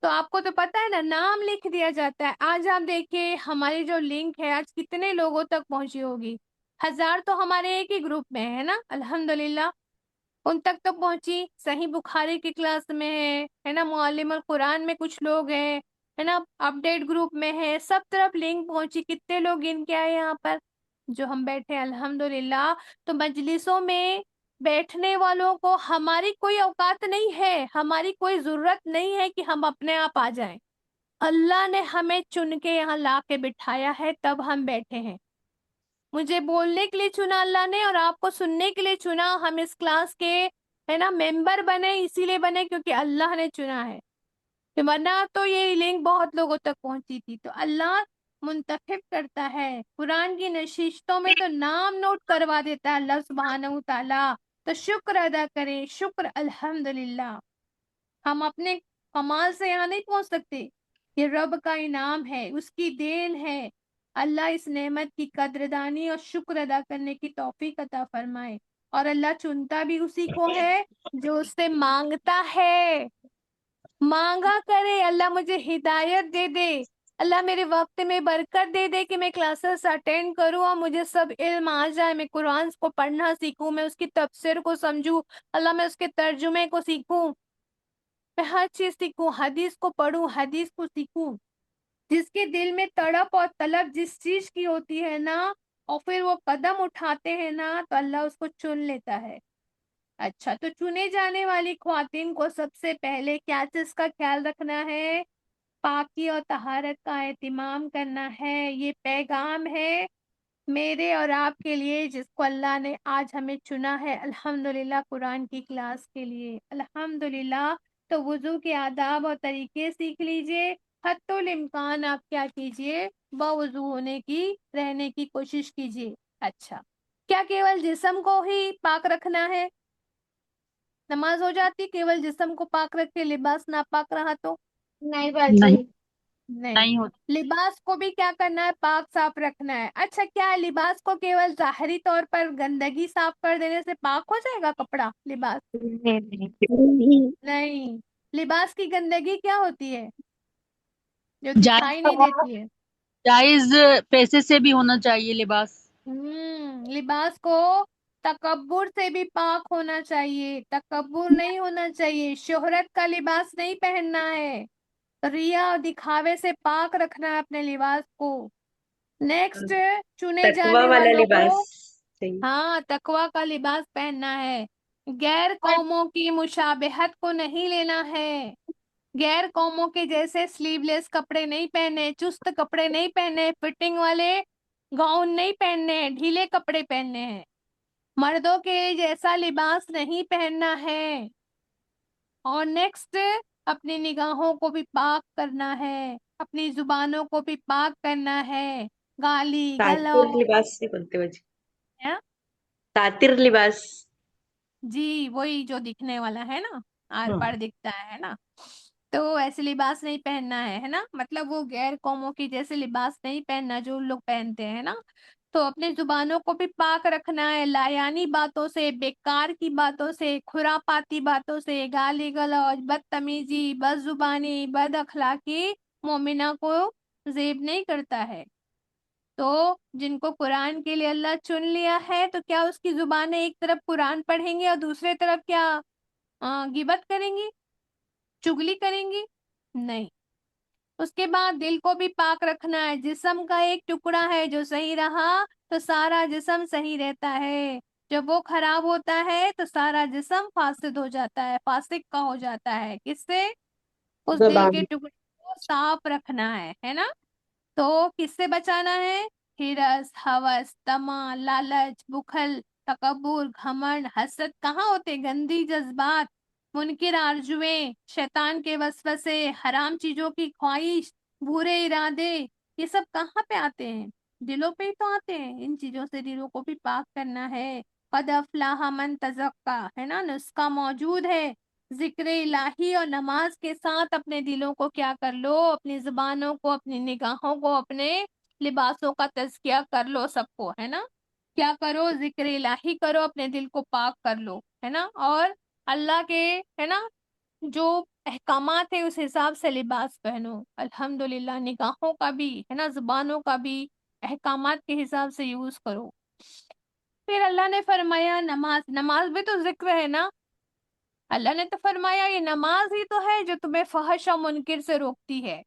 تو آپ کو تو پتہ ہے نا، نام لکھ دیا جاتا ہے۔ آج آپ دیکھیں ہماری جو لنک ہے آج کتنے لوگوں تک پہنچی ہوگی، 1000 تو ہمارے ایک ہی گروپ میں ہے نا، الحمدللہ ان تک تو پہنچی۔ صحیح بخاری کی کلاس میں ہے نا، معلم القرآن میں کچھ لوگ ہیں، ہے نا، اپڈیٹ گروپ میں ہے، سب طرف لنک پہنچی۔ کتنے لوگ ان کے آئے یہاں پر جو ہم بیٹھے الحمدللہ۔ تو مجلسوں میں بیٹھنے والوں کو ہماری کوئی اوقات نہیں ہے، ہماری کوئی ضرورت نہیں ہے کہ ہم اپنے آپ آ جائیں، اللہ نے ہمیں چن کے یہاں لا کے بٹھایا ہے، تب ہم بیٹھے ہیں۔ مجھے بولنے کے لیے چنا اللہ نے اور آپ کو سننے کے لیے چنا۔ ہم اس کلاس کے ہے نا ممبر بنے، اسی لیے بنے کیونکہ اللہ نے چنا ہے، ورنہ تو یہ لنک بہت لوگوں تک پہنچی تھی۔ تو اللہ منتخب کرتا ہے قرآن کی نشستوں میں، تو نام نوٹ کروا دیتا ہے اللہ سبحانہ و تعالی۔ تو شکر ادا کریں، شکر الحمدللہ۔ ہم اپنے کمال سے یہاں نہیں پہنچ سکتے، یہ رب کا انعام ہے، اس کی دین ہے۔ اللہ اس نعمت کی قدردانی اور شکر ادا کرنے کی توفیق عطا فرمائے۔ اور اللہ چنتا بھی اسی کو ہے جو اس سے مانگتا ہے، مانگا کرے اللہ مجھے ہدایت دے دے، اللہ میرے وقت میں برکت دے دے کہ میں کلاسز اٹینڈ کروں اور مجھے سب علم آ جائے، میں قرآن کو پڑھنا سیکھوں، میں اس کی تفسیر کو سمجھوں، اللہ میں اس کے ترجمے کو سیکھوں، میں ہر چیز سیکھوں، حدیث کو پڑھوں، حدیث کو سیکھوں۔ جس کے دل میں تڑپ اور طلب جس چیز کی ہوتی ہے نا، اور پھر وہ قدم اٹھاتے ہیں نا، تو اللہ اس کو چن لیتا ہے۔ اچھا، تو چنے جانے والی خواتین کو سب سے پہلے کیا چیز کا خیال رکھنا ہے؟ پاکی اور طہارت کا اہتمام کرنا ہے۔ یہ پیغام ہے میرے اور آپ کے لیے، جس کو اللہ نے آج ہمیں چنا ہے الحمدللہ قرآن کی کلاس کے لیے، الحمدللہ۔ تو وضو کے آداب اور طریقے سیکھ لیجئے، حتی الامکان آپ کیا کیجئے، باوضو ہونے کی رہنے کی کوشش کیجئے۔ اچھا، کیا کیول جسم کو ہی پاک رکھنا ہے؟ نماز ہو جاتی کیول جسم کو پاک رکھ کے، لباس ناپاک رہا تو؟ نہیں باجی، نہیں، لباس کو بھی کیا کرنا ہے، پاک صاف رکھنا ہے۔ اچھا، کیا لباس کو کیول ظاہری طور پر گندگی صاف کر دینے سے پاک ہو جائے گا کپڑا، لباس؟ نہیں، لباس کی گندگی کیا ہوتی ہے جو دکھائی نہیں دیتی ہے؟ جائز پیسے سے بھی ہونا چاہیے لباس۔ لباس کو تکبر سے بھی پاک ہونا چاہیے، تکبر نہیں ہونا چاہیے، شہرت کا لباس نہیں پہننا ہے، ریا اور دکھاوے سے پاک رکھنا ہے اپنے لباس کو۔ نیکسٹ، چنے تقوی جانے والا والوں کو لباس صحیح۔ ہاں تقوی کا لباس پہننا ہے، غیر قوموں کی مشابہت کو نہیں لینا ہے، غیر قوموں کے جیسے سلیو لیس کپڑے نہیں پہنے، چست کپڑے نہیں پہنے، فٹنگ والے گاؤن نہیں پہننے ہیں، ڈھیلے کپڑے پہننے ہیں، مردوں کے جیسا لباس نہیں پہننا ہے۔ اور نیکسٹ، اپنی نگاہوں کو بھی پاک کرنا ہے، اپنی زبانوں کو بھی پاک کرنا ہے، گالی ساتر گلوچ، لباس سے بنتے بجے، ہاں؟ ساتر لباس۔ جی وہی جو دکھنے والا ہے نا، آر پار دکھتا ہے نا، تو ایسے لباس نہیں پہننا ہے نا، مطلب وہ غیر قوموں کی جیسے لباس نہیں پہننا جو لوگ پہنتے ہیں نا۔ تو اپنی زبانوں کو بھی پاک رکھنا ہے، لایانی باتوں سے، بیکار کی باتوں سے، خرافاتی باتوں سے، گالی گلوچ، بدتمیزی، بد زبانی، بد اخلاقی مومنہ کو زیب نہیں کرتا ہے۔ تو جن کو قرآن کے لیے اللہ چن لیا ہے، تو کیا اس کی زبانیں ایک طرف قرآن پڑھیں گی اور دوسرے طرف کیا غیبت کریں گی، چگلی کریں گی؟ نہیں، اس کے بعد دل کو بھی پاک رکھنا ہے. جسم کا ایک ٹکڑا ہے جو صحیح رہا تو سارا جسم صحیح رہتا ہے. جب وہ خراب ہوتا ہے تو سارا جسم فاسد ہو جاتا ہے، فاسق کا ہو جاتا ہے. کس سے؟ اس دل کے ٹکڑے کو صاف رکھنا ہے نا. تو کس سے بچانا ہے؟ ہرس، ہوس، طمع، لالچ، بخل، تکبر، گھمنڈ، حسد. کہاں ہوتے؟ گندی جذبات، منکر آرزویں، شیطان کے وسوسے، حرام چیزوں کی خواہش، برے ارادے. یہ سب کہاں پہ آتے ہیں؟ دلوں پہ ہی تو آتے ہیں. ان چیزوں سے دلوں کو بھی پاک کرنا ہے. قد افلح من تزکا، ہے نا، نسخہ موجود ہے. ذکر الہی اور نماز کے ساتھ اپنے دلوں کو کیا کر لو، اپنی زبانوں کو، اپنی نگاہوں کو، اپنے لباسوں کا تزکیہ کر لو. سب کو، ہے نا، کیا کرو؟ ذکر الہی کرو، اپنے دل کو پاک کر لو، ہے نا. اور اللہ کے، ہے نا، جو احکامات ہے اس حساب سے لباس پہنو. الحمدللہ نگاہوں کا بھی، ہے نا، زبانوں کا بھی احکامات کے حساب سے یوز کرو. پھر اللہ نے فرمایا نماز. نماز بھی تو ذکر ہے نا. اللہ نے تو فرمایا یہ نماز ہی تو ہے جو تمہیں فحش و منکر سے روکتی ہے.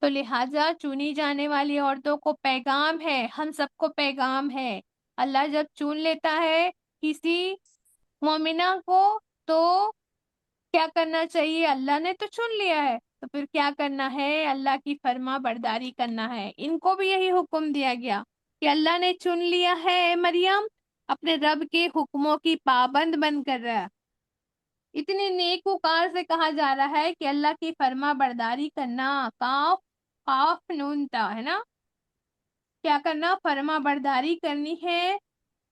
تو لہٰذا چنی جانے والی عورتوں کو پیغام ہے، ہم سب کو پیغام ہے. اللہ جب چن لیتا ہے کسی مومنہ کو تو کیا کرنا چاہیے؟ اللہ نے تو چن لیا ہے تو پھر کیا کرنا ہے؟ اللہ کی فرما برداری کرنا ہے. ان کو بھی یہی حکم دیا گیا کہ اللہ نے چن لیا ہے اے مریم، اپنے رب کے حکموں کی پابند بن کر رہا. اتنی نیک وقار سے کہا جا رہا ہے کہ اللہ کی فرما برداری کرنا. کاف قاف نون تا، ہے نا. کیا کرنا؟ فرما برداری کرنی ہے.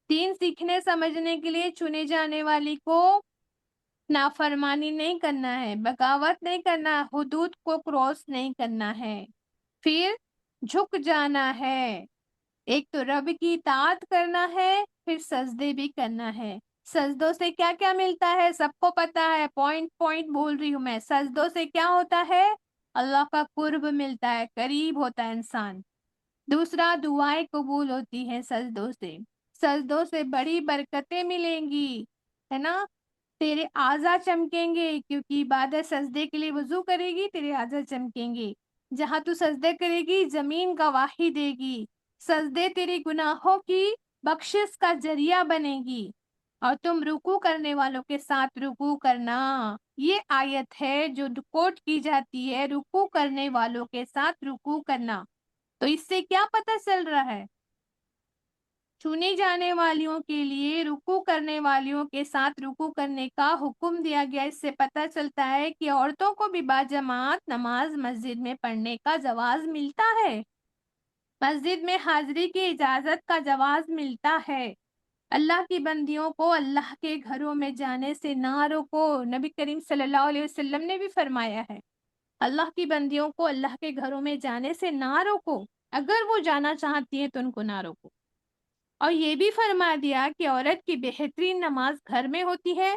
دین سیکھنے سمجھنے کے لیے چنے جانے والی کو نافرمانی نہیں کرنا ہے، بغاوت نہیں کرنا، حدود کو کراس نہیں کرنا ہے. پھر جھک جانا ہے. ایک تو رب کی اطاعت کرنا ہے، پھر سجدے بھی کرنا ہے. سجدوں سے کیا کیا ملتا ہے سب کو پتا ہے. پوائنٹ پوائنٹ بول رہی ہوں میں. سجدوں سے کیا ہوتا ہے؟ اللہ کا قرب ملتا ہے، قریب ہوتا ہے انسان. دوسرا، دعائیں قبول ہوتی ہیں سجدوں سے. سجدوں سے بڑی برکتیں ملیں گی، ہے نا. تیرے اعضا چمکیں گے، کیونکہ عبادت سجدے کے لیے وضو کرے گی، تیرے اعضا چمکیں گے. جہاں تو سجدے کرے گی زمین گواہی دے گی. سجدے تیری گناہوں کی بخشش کا ذریعہ بنے گی. اور تم رکوع کرنے والوں کے ساتھ رکوع کرنا. یہ آیت ہے جو کوٹ کی جاتی ہے، رکوع کرنے والوں کے ساتھ رکوع کرنا. تو اس سے کیا پتہ چل رہا ہے؟ چنی جانے والیوں کے لیے رکوع کرنے والیوں کے ساتھ رکوع کرنے کا حکم دیا گیا. اس سے پتہ چلتا ہے کہ عورتوں کو بھی باجماعت نماز مسجد میں پڑھنے کا جواز ملتا ہے. مسجد میں حاضری کی اجازت کا جواز ملتا ہے. اللہ کی بندیوں کو اللہ کے گھروں میں جانے سے نہ روکو. نبی کریم صلی اللہ علیہ وسلم نے بھی فرمایا ہے اللہ کی بندیوں کو اللہ کے گھروں میں جانے سے نہ روکو. اگر وہ جانا چاہتی ہیں تو ان کو نہ روکو. اور یہ بھی فرما دیا کہ عورت کی بہترین نماز گھر میں ہوتی ہے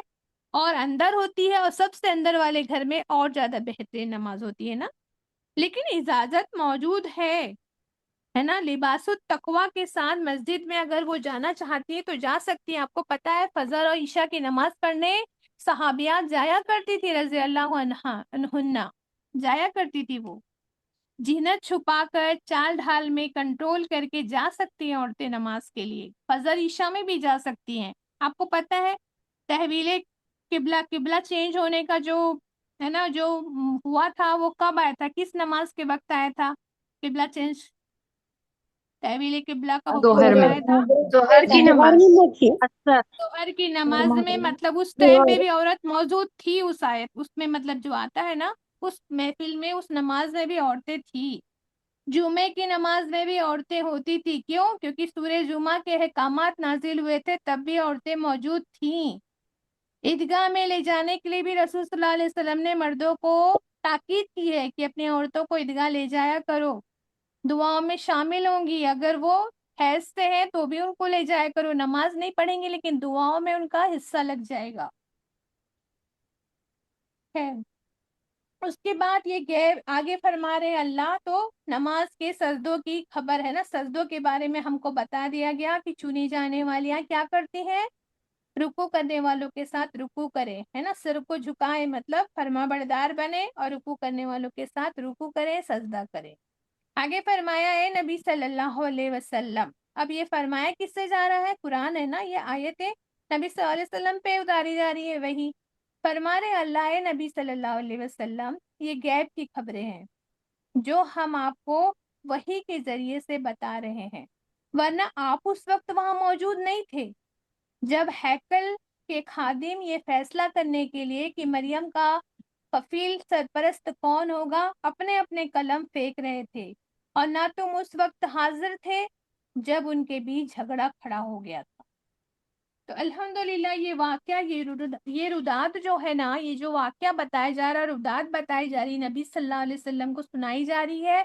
اور اندر ہوتی ہے، اور سب سے اندر والے گھر میں اور زیادہ بہترین نماز ہوتی ہے نا. لیکن اجازت موجود ہے نا. لباس التقویٰ کے ساتھ مسجد میں اگر وہ جانا چاہتی ہے تو جا سکتی ہے. آپ کو پتا ہے فجر اور عشاء کی نماز پڑھنے صحابیات جایا کرتی تھی رضی اللہ عنہن، جایا کرتی تھی. وہ زینت چھپا کر چال ڈھال میں کنٹرول کر کے جا سکتی ہیں عورتیں نماز کے لیے. فجر عشاء میں بھی جا سکتی ہیں. آپ کو پتہ ہے تحویل قبلہ چینج ہونے کا جو ہے نا جو ہوا تھا وہ کب آیا تھا؟ کس نماز کے وقت آیا تھا قبلہ چینج؟ تحویل قبلہ کا حکم دوہر کب میں، آیا تھا؟ دوہر کی نماز. اچھا. ظہر کی نماز میں. مطلب اس ٹائم پہ بھی عورت موجود تھی. اس آیت اس میں مطلب جو آتا ہے نا اس محفل میں اس نماز میں بھی عورتیں تھی. جمعے کی نماز میں بھی عورتیں ہوتی تھی. کیوں؟ کیونکہ سورہ جمعہ کے احکامات نازل ہوئے تھے تب بھی عورتیں موجود تھیں. عیدگاہ میں لے جانے کے لیے بھی رسول صلی اللہ علیہ وسلم نے مردوں کو تاکید کی ہے کہ اپنی عورتوں کو عیدگاہ لے جایا کرو. دعاؤں میں شامل ہوں گی. اگر وہ حیض سے ہیں تو بھی ان کو لے جایا کرو. نماز نہیں پڑھیں گے لیکن دعاؤں میں ان کا حصہ لگ جائے گا. اس کے بعد یہ آگے فرما رہے اللہ تو نماز کے سجدوں کی خبر ہے نا. سجدوں کے بارے میں ہم کو بتا دیا گیا کہ چنی جانے والیاں کیا کرتی ہیں؟ رکوع کرنے والوں کے ساتھ رکوع کرے، ہے نا، سر کو جھکائے مطلب فرما بردار بنے، اور رکوع کرنے والوں کے ساتھ رکوع کرے، سجدہ کرے۔ آگے فرمایا اے نبی صلی اللہ علیہ وسلم، اب یہ فرمایا کس سے جا رہا ہے؟ قرآن ہے نا، یہ آیتیں نبی صلی اللہ علیہ وسلم پہ اتاری جا رہی ہے وہی۔ فرما رہے اللہ اے نبی صلی اللہ علیہ وسلم، یہ غیب کی خبریں ہیں جو ہم آپ کو وحی کے ذریعے سے بتا رہے ہیں، ورنہ آپ اس وقت وہاں موجود نہیں تھے جب ہیکل کے خادم یہ فیصلہ کرنے کے لیے کہ مریم کا کفیل سرپرست کون ہوگا اپنے اپنے قلم پھینک رہے تھے، اور نہ تم اس وقت حاضر تھے جب ان کے بیچ جھگڑا کھڑا ہو گیا تھا۔ تو الحمدللہ یہ واقعہ، یہ رودات جو ہے نا، یہ جو واقعہ بتایا جا رہا ہے، رودات بتائی جا رہی، نبی صلی اللہ علیہ وسلم کو سنائی جا رہی ہے،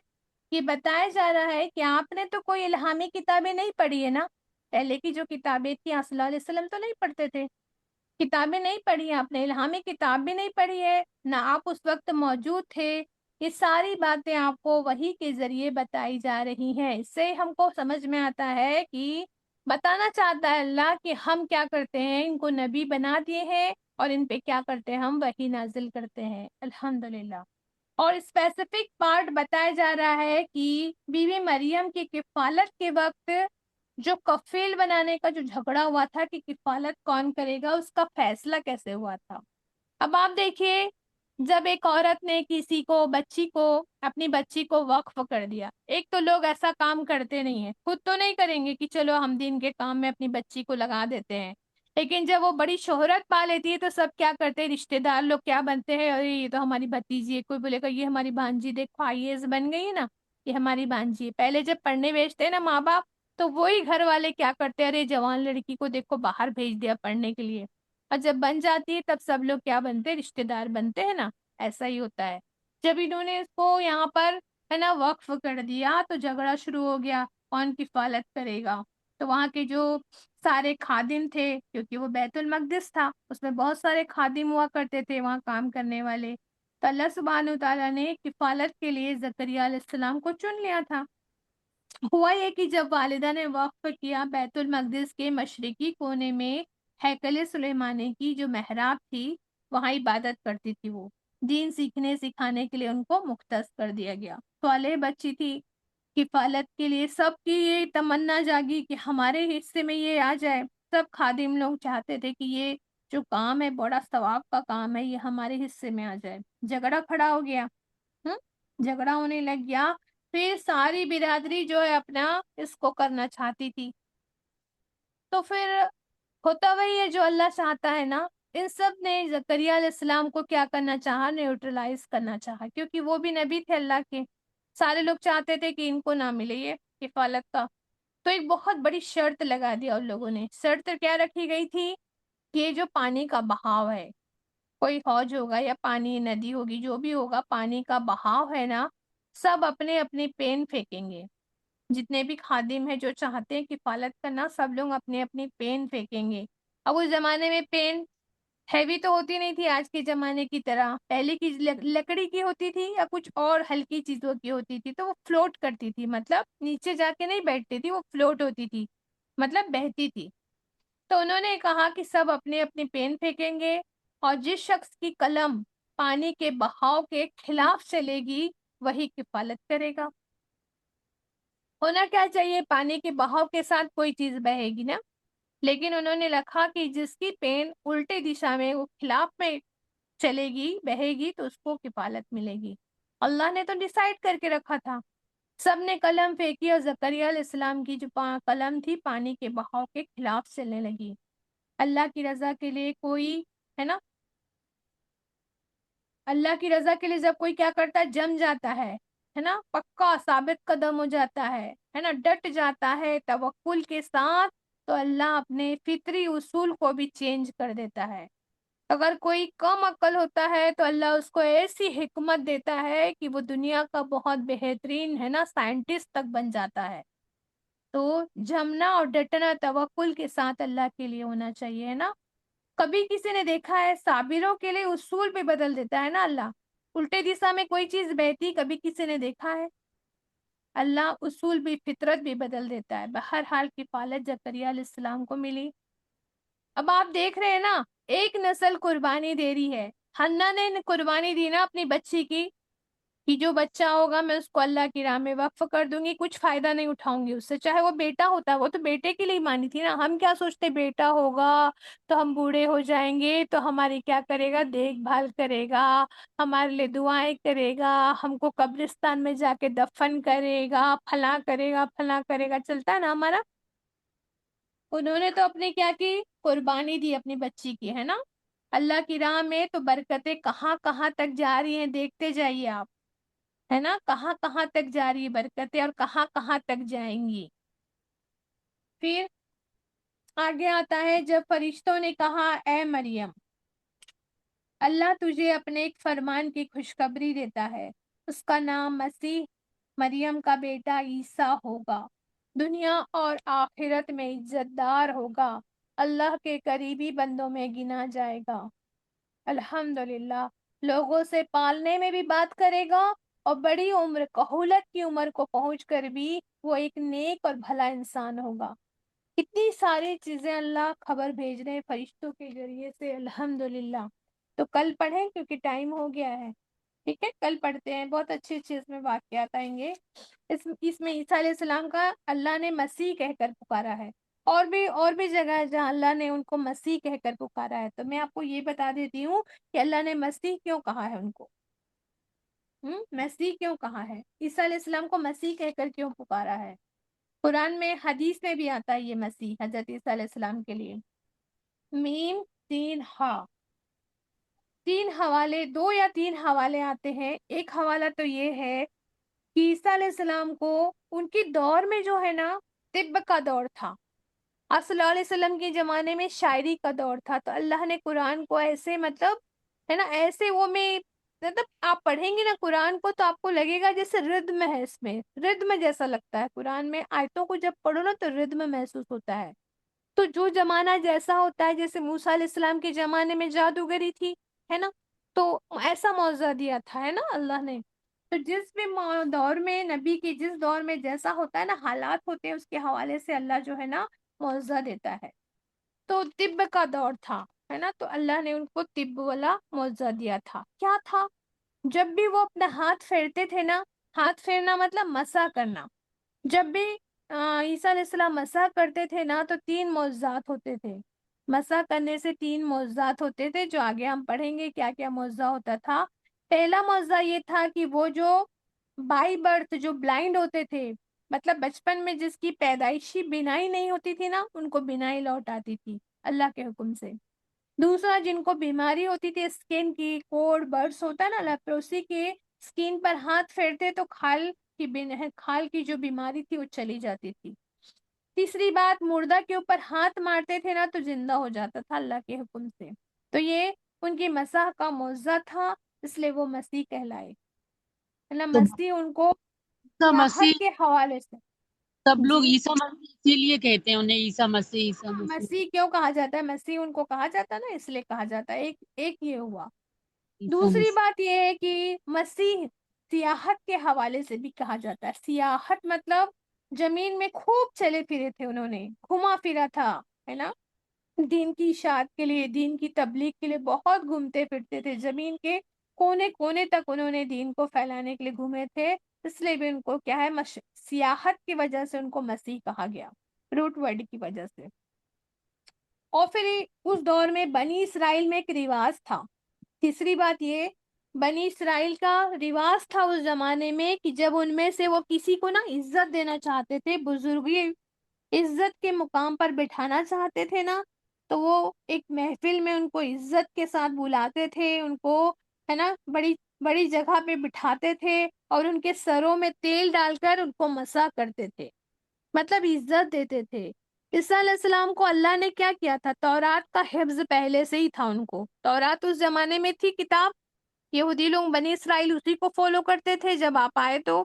یہ بتایا جا رہا ہے کہ آپ نے تو کوئی الہامی کتابیں نہیں پڑھی ہے نا، پہلے کی جو کتابیں تھیں آپ صلی اللہ علیہ وسلم تو نہیں پڑھتے تھے، کتابیں نہیں پڑھی ہیں آپ نے، الہامی کتاب بھی نہیں پڑھی ہے، نہ آپ اس وقت موجود تھے، یہ ساری باتیں آپ کو وحی کے ذریعے بتائی جا رہی ہیں۔ اس سے ہم کو سمجھ میں آتا ہے کہ بتانا چاہتا ہے اللہ کہ ہم کیا کرتے ہیں، ان کو نبی بنا دیے ہیں اور ان پہ کیا کرتے ہیں، ہم وحی نازل کرتے ہیں الحمدللہ۔ اور اسپیسیفک پارٹ بتایا جا رہا ہے کہ بی بی مریم کی کفالت کے وقت جو کفیل بنانے کا جو جھگڑا ہوا تھا کہ کفالت کون کرے گا، اس کا فیصلہ کیسے ہوا تھا۔ اب آپ دیکھیے، جب ایک عورت نے کسی کو، بچی کو، اپنی بچی کو وقف کر دیا، ایک تو لوگ ایسا کام کرتے نہیں ہیں، خود تو نہیں کریں گے کہ چلو ہم دین کے کام میں اپنی بچی کو لگا دیتے ہیں، لیکن جب وہ بڑی شہرت پا لیتی ہے تو سب کیا کرتے ہیں، رشتہ دار لوگ کیا بنتے ہیں، ارے یہ تو ہماری بھتیجی ہے، کوئی بولے گا یہ ہماری بھانجی، دیکھو IAS بن گئی ہے نا، یہ ہماری بھانجی ہے۔ پہلے جب پڑھنے بھیجتے ہیں نا ماں باپ، تو وہی گھر والے کیا کرتے ہیں، ارے جوان لڑکی کو دیکھو باہر بھیج دیا پڑھنے کے لیے، اور جب بن جاتی ہے تب سب لوگ کیا بنتے ہیں، رشتہ دار بنتے ہیں نا، ایسا ہی ہوتا ہے۔ جب انہوں نے اس کو یہاں پر ہے نا وقف کر دیا تو جھگڑا شروع ہو گیا، کون کفالت کرے گا۔ تو وہاں کے جو سارے خادم تھے، کیونکہ وہ بیت المقدس تھا، اس میں بہت سارے خادم ہوا کرتے تھے وہاں کام کرنے والے، تو اللہ سبحانہ وتعالیٰ نے کفالت کے لیے زکریا علیہ السلام کو چن لیا تھا۔ ہوا یہ کہ جب والدہ نے وقف کیا بیت المقدس کے مشرقی کونے میں ہیکل سلیمانی کی جو محراب تھی، وہاں عبادت کرتی تھی، وہ دین سیکھنے سکھانے کے لیے ان کو مختص کر دیا گیا۔ صالح بچی تھی، کفالت کے لیے سب کی یہ تمنا جاگی کہ ہمارے حصے میں یہ آ جائے، سب خادم لوگ چاہتے تھے کہ یہ جو کام ہے بڑا ثواب کا کام ہے، یہ ہمارے حصے میں آ جائے۔ جھگڑا کھڑا ہو گیا، جھگڑا ہونے لگ گیا، پھر ساری برادری جو ہے اپنا اس کو کرنا چاہتی تھی، تو پھر ہوتا وہی ہے جو اللہ چاہتا ہے نا، ان سب نے زکریا علیہ السلام کو کیا کرنا چاہا، نیوٹرلائز کرنا چاہا، کیونکہ وہ بھی نبی تھے اللہ کے، سارے لوگ چاہتے تھے کہ ان کو نہ ملے یہ کفالت کا، تو ایک بہت بڑی شرط لگا دیا ان لوگوں نے۔ شرط کیا رکھی گئی تھی کہ یہ جو پانی کا بہاؤ ہے، کوئی حوض ہوگا یا پانی ندی ہوگی، جو بھی ہوگا، پانی کا بہاؤ ہے نا، سب اپنے اپنے پین پھینکیں گے، جتنے بھی خادم ہیں جو چاہتے ہیں کفالت کرنا، سب لوگ اپنے اپنے پین پھینکیں گے۔ اب اس زمانے میں پین ہیوی تو ہوتی نہیں تھی آج کے زمانے کی طرح، پہلے کی لکڑی کی ہوتی تھی یا کچھ اور ہلکی چیزوں کی ہوتی تھی، تو وہ فلوٹ کرتی تھی، مطلب نیچے جا کے نہیں بیٹھتی تھی، وہ فلوٹ ہوتی تھی، مطلب بہتی تھی۔ تو انہوں نے کہا کہ سب اپنے اپنے پین پھینکیں گے، اور جس شخص کی قلم پانی کے بہاؤ کے خلاف چلے گی وہی کفالت کرے گا۔ ہونا کیا چاہیے، پانی کے بہاؤ کے ساتھ کوئی چیز بہے گی نا، لیکن انہوں نے لکھا کہ جس کی پین الٹے دشا میں، وہ خلاف میں چلے گی، بہے گی، تو اس کو کفالت ملے گی۔ اللہ نے تو ڈیسائیڈ کر کے رکھا تھا۔ سب نے قلم پھینکی اور زکریا علیہ السلام کی جو قلم تھی پانی کے بہاؤ کے خلاف چلنے لگی۔ اللہ کی رضا کے لیے کوئی، ہے نا، اللہ کی رضا کے لیے جب کوئی کیا کرتا ہے، جم جاتا ہے نا، پکا ثابت قدم ہو جاتا ہے نا، ڈٹ جاتا ہے توکل کے ساتھ، تو اللہ اپنے فطری اصول کو بھی چینج کر دیتا ہے۔ اگر کوئی کم عقل ہوتا ہے تو اللہ اس کو ایسی حکمت دیتا ہے کہ وہ دنیا کا بہت بہترین، ہے نا، سائنٹسٹ تک بن جاتا ہے۔ تو جمنا اور ڈٹنا توکل کے ساتھ اللہ کے لیے ہونا چاہیے، ہے نا۔ کبھی کسی نے دیکھا ہے، صابروں کے لیے اصول بھی بدل دیتا ہے نا اللہ، الٹے دشا میں کوئی چیز بہتی کبھی کسی نے دیکھا ہے؟ اللہ اصول بھی، فطرت بھی بدل دیتا ہے۔ بہرحال کفالت زکریا علیہ السلام کو ملی، اب آپ دیکھ رہے ہیں نا، ایک نسل قربانی دے رہی ہے. حنا نے قربانی دی نا اپنی بچی کی، کہ جو بچہ ہوگا میں اس کو اللہ کی راہ میں وقف کر دوں گی، کچھ فائدہ نہیں اٹھاؤں گی اس سے، چاہے وہ بیٹا ہوتا ہے. وہ تو بیٹے کے لیے مانی تھی نا. ہم کیا سوچتے بیٹا ہوگا تو ہم بوڑھے ہو جائیں گے تو ہماری کیا کرے گا، دیکھ بھال کرے گا، ہمارے لیے دعائیں کرے گا، ہم کو قبرستان میں جا کے دفن کرے گا، فلاں کرے گا فلاں کرے گا، چلتا ہے نا ہمارا. انہوں نے تو اپنی کیا کی، قربانی دی اپنی بچی کی، ہے نا. اللہ کی راہ میں تو برکتیں کہاں کہاں تک جا رہی ہیں، دیکھتے جائیے آپ، ہے نا، کہاں کہاں تک جا رہی ہے برکتیں اور کہاں کہاں تک جائیں گی. پھر آگے آتا ہے، جب فرشتوں نے کہا اے مریم، اللہ تجھے اپنے ایک فرمان کی خوشخبری دیتا ہے، اس کا نام مسیح مریم کا بیٹا عیسیٰ ہوگا، دنیا اور آخرت میں عزت دار ہوگا، اللہ کے قریبی بندوں میں گنا جائے گا. الحمدللہ، لوگوں سے پالنے میں بھی بات کرے گا، اور بڑی عمر کہولت کی عمر کو پہنچ کر بھی وہ ایک نیک اور بھلا انسان ہوگا. کتنی ساری چیزیں اللہ خبر بھیج رہے ہیں فرشتوں کے ذریعے سے، الحمدللہ. تو کل پڑھیں کیونکہ ٹائم ہو گیا ہے، ٹھیک ہے، کل پڑھتے ہیں. بہت اچھی اچھی اس میں واقعات آئیں گے. اس میں عیسیٰ علیہ السلام کا اللہ نے مسیح کہہ کر پکارا ہے، اور بھی جگہ ہے جہاں اللہ نے ان کو مسیح کہہ کر پکارا ہے. تو میں آپ کو یہ بتا دیتی ہوں کہ اللہ نے مسیح کیوں کہا ہے ان کو، مسیح کیوں کہا ہے، عیسیٰ علیہ السلام کو مسیح کہہ کر کیوں پکارا ہے. قرآن میں حدیث میں بھی آتا ہے یہ مسیح حضرت عیسیٰ علیہ السلام کے لیے. میم تین ہا، تین حوالے، دو یا تین حوالے آتے ہیں. ایک حوالہ تو یہ ہے کہ عیسیٰ علیہ السلام کو ان کی دور میں جو ہے نا طب کا دور تھا، آپ صلی اللہ علیہ وسلم کے زمانے میں شاعری کا دور تھا. تو اللہ نے قرآن کو ایسے مطلب ہے نا، ایسے وہ میں مطلب آپ پڑھیں گے نا قرآن کو تو آپ کو لگے گا جیسے ردم ہے، اس میں ردم جیسا لگتا ہے. قرآن میں آیتوں کو جب پڑھو نا تو ردم محسوس ہوتا ہے. تو جو زمانہ جیسا ہوتا ہے، جیسے موسیٰ علیہ السلام کے زمانے میں جادوگری تھی، ہے نا، تو ایسا معجزہ دیا تھا، ہے نا اللہ نے. تو جس بھی دور میں نبی کی جس دور میں جیسا ہوتا ہے نا حالات ہوتے ہیں، اس کے حوالے سے اللہ جو ہے نا معجزہ دیتا ہے. تو طب کا دور تھا، ہے نا، تو اللہ نے ان کو طب والا معجزہ دیا تھا. کیا تھا، جب بھی وہ اپنا ہاتھ پھیرتے تھے نا، ہاتھ پھیرنا مطلب مسح کرنا، جب بھی عیسیٰ علیہ السلام مسح کرتے تھے نا تو تین معجزات ہوتے تھے. مسح کرنے سے تین معجزات ہوتے تھے، جو آگے ہم پڑھیں گے کیا کیا معجزہ ہوتا تھا. پہلا معجزہ یہ تھا کہ وہ جو بائی برتھ جو بلائنڈ ہوتے تھے، مطلب بچپن میں جس کی پیدائشی بینائی نہیں ہوتی تھی نا، ان کو بینائی لوٹ آتی تھی اللہ کے حکم سے. دوسرا، جن کو بیماری ہوتی تھی اسکن کی، کوڑ برڈس ہوتا ہے نا، لیپروسی کے، اسکن پر ہاتھ پھیرتے تو کھال کی جو بیماری تھی وہ چلی جاتی تھی. تیسری بات، مردہ کے اوپر ہاتھ مارتے تھے نا تو زندہ ہو جاتا تھا اللہ کے حکم سے. تو یہ ان کی مسح کا معجزہ تھا، اس لیے وہ مسیح کہلائے. اللہ تو مسیح ان کو عیسیٰ مسیح، سیاحت کے حوالے سے. سب لوگ جی، عیسیٰ مسیح اسی لیے کہتے ہیں انہیں، عیسیٰ مسیح عیسیٰ ہاں، مسیح مسیح کیوں کہا جاتا ہے، مسیح ان کو کہا جاتا ہے نا اس لیے کہا جاتا ہے. ایک یہ ہوا. عیسیٰ دوسری مسیح. بات یہ ہے کہ مسیح سیاحت کے حوالے سے بھی کہا جاتا ہے. سیاحت مطلب زمین میں خوب چلے پھرے تھے، انہوں نے گھما پھرا تھا، ہے نا، دین کی اشاعت کے لیے، دین کی تبلیغ کے لیے بہت گھومتے پھرتے تھے. زمین کے کونے کونے تک انہوں نے دین کو پھیلانے کے لیے گھومے تھے، اس لیے بھی ان کو کیا ہے، سیاحت کی وجہ سے ان کو مسیح کہا گیا، روٹ ورڈ کی وجہ سے. اور پھر اس دور میں بنی اسرائیل میں ایک رواج تھا. تیسری بات یہ، بنی اسرائیل کا رواج تھا اس زمانے میں کہ جب ان میں سے وہ کسی کو نا عزت دینا چاہتے تھے، بزرگی عزت کے مقام پر بٹھانا چاہتے تھے نا، تو وہ ایک محفل میں ان کو عزت کے ساتھ بلاتے تھے، ان کو ہے نا بڑی بڑی جگہ پہ بٹھاتے تھے، اور ان کے سروں میں تیل ڈال کر ان کو مسح کرتے تھے، مطلب عزت دیتے تھے. عیسیٰ علیہ السلام کو اللہ نے کیا کیا تھا، تورات کا حفظ پہلے سے ہی تھا ان کو. تورات اس زمانے میں تھی کتاب، یہودی لوگ بنی اسرائیل اسی کو فالو کرتے تھے. جب آپ آئے تو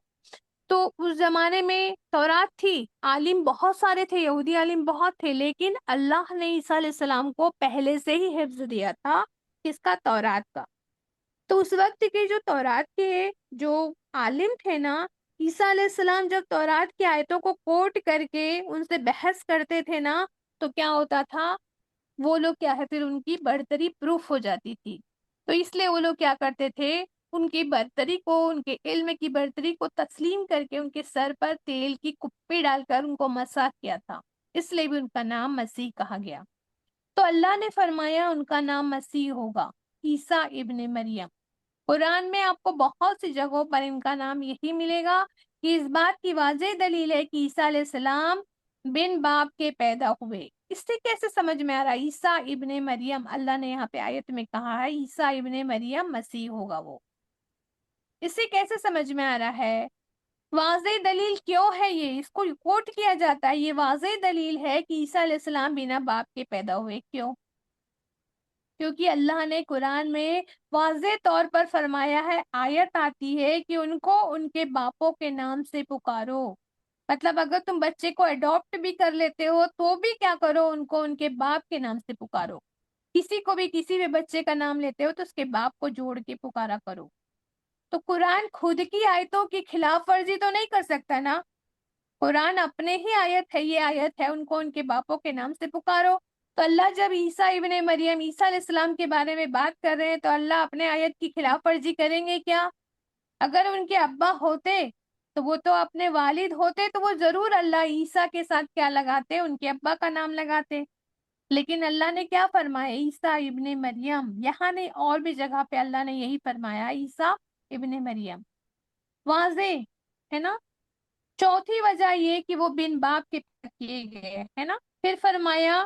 اس زمانے میں تورات تھی، عالم بہت سارے تھے، یہودی عالم بہت تھے، لیکن اللہ نے عیسیٰ علیہ السلام کو پہلے سے ہی حفظ دیا تھا کس کا، تورات کا. تو اس وقت کے جو تورات کے جو عالم تھے نا، عیسیٰ علیہ السلام جب تورات کی آیتوں کو کوٹ کر کے ان سے بحث کرتے تھے نا، تو کیا ہوتا تھا، وہ لوگ کیا ہے پھر ان کی برتری پروف ہو جاتی تھی. تو اس لیے وہ لوگ کیا کرتے تھے، ان کی برتری کو، ان کے علم کی برتری کو تسلیم کر کے ان کے سر پر تیل کی کپی ڈال کر ان کو مسح کیا تھا. اس لیے بھی ان کا نام مسیح کہا گیا. تو اللہ نے فرمایا ان کا نام مسیح ہوگا، عیسیٰ ابن مریم. قرآن میں آپ کو بہت سی جگہوں پر ان کا نام یہی ملے گا کہ اس بات کی واضح دلیل ہے کہ عیسیٰ علیہ السلام بن باپ کے پیدا ہوئے. اس سے کیسے سمجھ میں آ رہا ہے عیسیٰ ابن مریم؟ اللہ نے یہاں پہ آیت میں کہا ہے عیسیٰ ابن مریم مسیح ہوگا وہ. اس سے کیسے سمجھ میں آ رہا ہے؟ واضح دلیل کیوں ہے یہ؟ اس کو کوٹ کیا جاتا ہے، یہ واضح دلیل ہے کہ عیسیٰ علیہ السلام بنا باپ کے پیدا ہوئے. کیوں؟ کیونکہ اللہ نے قرآن میں واضح طور پر فرمایا ہے، آیت آتی ہے کہ ان کو ان کے باپوں کے نام سے پکارو. مطلب اگر تم بچے کو اڈاپٹ بھی کر لیتے ہو تو بھی کیا کرو، ان کو ان کے باپ کے نام سے پکارو. کسی کو بھی کسی بھی بچے کا نام لیتے ہو تو اس کے باپ کو جوڑ کے پکارا کرو. تو قرآن خود کی آیتوں کی خلاف ورزی تو نہیں کر سکتا نا. قرآن اپنے ہی آیت ہے، یہ آیت ہے ان کو ان کے باپوں کے نام سے پکارو. تو اللہ جب عیسیٰ ابن مریم عیسیٰ علیہ السلام کے بارے میں بات کر رہے ہیں تو اللہ اپنے آیت کی خلاف ورزی کریں گے کیا؟ اگر ان کے ابا ہوتے تو وہ تو اپنے والد ہوتے تو وہ ضرور اللہ عیسیٰ کے ساتھ کیا لگاتے، ان کے ابا کا نام لگاتے. لیکن اللہ نے کیا فرمایا؟ عیسیٰ ابن مریم. یہاں نہیں اور بھی جگہ پہ اللہ نے یہی فرمایا عیسیٰ ابن مریم. واضح ہے نا. چوتھی وجہ یہ کہ وہ بن باپ کے پیدا کیے گئے ہے نا. پھر فرمایا،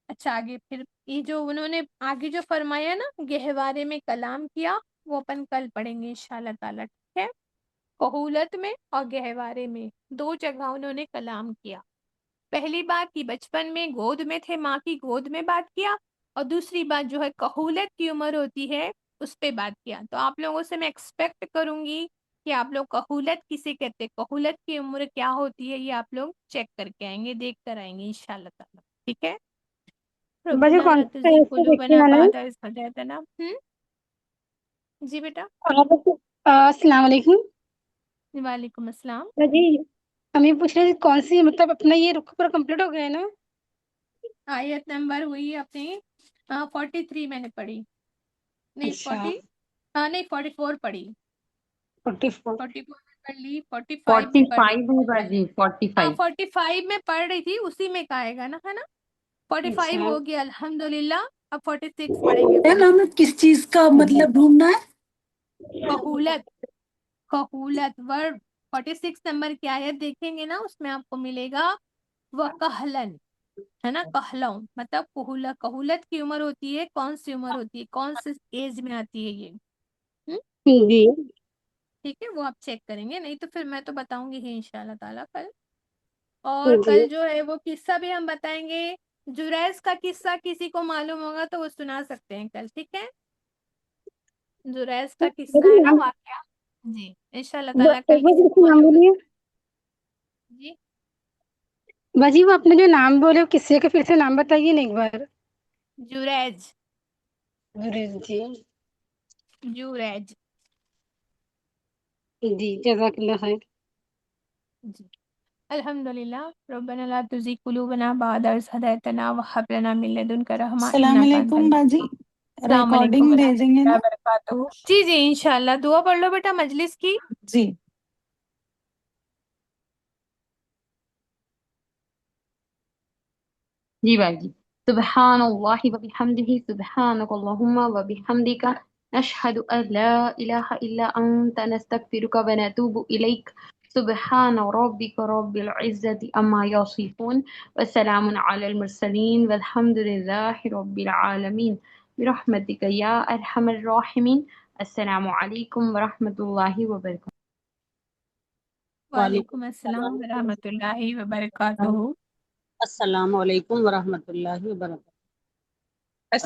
اچھا آگے پھر یہ جو انہوں نے آگے جو فرمایا نا گہوارے میں کلام کیا، وہ اپن کل پڑھیں گے انشاءاللہ تعالیٰ. ٹھیک ہے؟ کہولت میں اور گہوارے میں دو جگہ انہوں نے کلام کیا. پہلی بات کہ بچپن میں گود میں تھے، ماں کی گود میں بات کیا، اور دوسری بات جو ہے کہولت کی عمر ہوتی ہے اس پہ بات کیا. تو آپ لوگوں سے میں ایکسپیکٹ کروں گی کہ آپ لوگ کہولت کسے کہتے ہیں، کہولت کی عمر کیا ہوتی ہے، یہ آپ لوگ چیک کر کے آئیں گے، دیکھ کر آئیں گے انشاءاللہ تعالیٰ. ٹھیک ہے؟ بجے ربنا کون لا سے تزغ سے دیکھنے قلوبنا والا ہے؟ بعد إذ هديتنا. جی بیٹا. السلام علیکم. وعلیکم السلام. جی ہمیں پوچھ رہے تھے کون سی مطلب اپنا یہ رخ پورا کمپلیٹ ہو گیا ہے نا؟ آیت نمبر ہوئی اپنی 43 میں نے پڑھی. نہیں اچھا 44 پڑھی. 44. 44 میں پڑھ لی، 45 بھی پڑھ رہی 45 ہے باجی، 45. 45 میں پڑھ رہی تھی، اسی میں کا آئے گا نا، ہے نا. 45 اچھا ہو گیا الحمدللہ. اب 46 پڑھیں گے. ہمیں کس چیز کا مطلب ڈھونڈنا ہے؟ کہولت. کہولت ورڈ 46 نمبر کی آیت دیکھیں گے نا، اس میں آپ کو ملے گا وَقَهْلًا، ہے نا. کہلوں مطلب کہولت. کہولت کی عمر ہوتی ہے، کون سی عمر ہوتی ہے، کون سی ایج میں آتی ہے یہ. جی ٹھیک ہے، وہ آپ چیک کریں گے، نہیں تو پھر میں تو بتاؤں گی ہی انشاءاللہ تعالیٰ کل. اور جی کل جو ہے وہ قصہ بھی ہم بتائیں گے. جریز کا قصہ کسی کو معلوم ہوگا تو وہ سنا سکتے ہیں کل. ٹھیک ہے؟ جریز کا قصہ ہے نا، نام واقعہ. جی انشاءاللہ تعالیٰ ایک کل بار کسی پھر کو سے نام معلوم ہے. بولیے جی باجی. وہ اپنے جو نام بولے وہ کس کے پھر سے نام بتائیے نا ایک بار. جریج. جی جریج. جی جزاک اللہ خیر. جی الحمدللہ. ربنا لا تزغ قلوبنا بعد إذ هديتنا وهب لنا من لدنك رحمة السلام إنك أنت علیکم باجی، الوهاب. السلام علیکم ریکارڈنگ ورحمۃ بھیجیں گے نا؟ اللہ وبرکاتہ. جی جی انشاءاللہ. دعا پڑھ لو بیٹا مجلس کی. جی. جی باجی. سبحان اللہ وبحمدہ، سبحانک اللہم وبحمدک، نشہد ان لا الہ الا انت، نستغفرک ونتوب الیک. سبحان ربک رب العزة عما یصفون، وسلام علی المرسلین، والحمد للہ رب العالمین، برحمتک یا ارحم الراحمین. السلام علیکم ورحمۃ اللہ وبرکاتہ. وعلیکم السلام ورحمۃ اللہ وبرکاتہ. السلام علیکم ورحمۃ اللہ وبرکاتہ.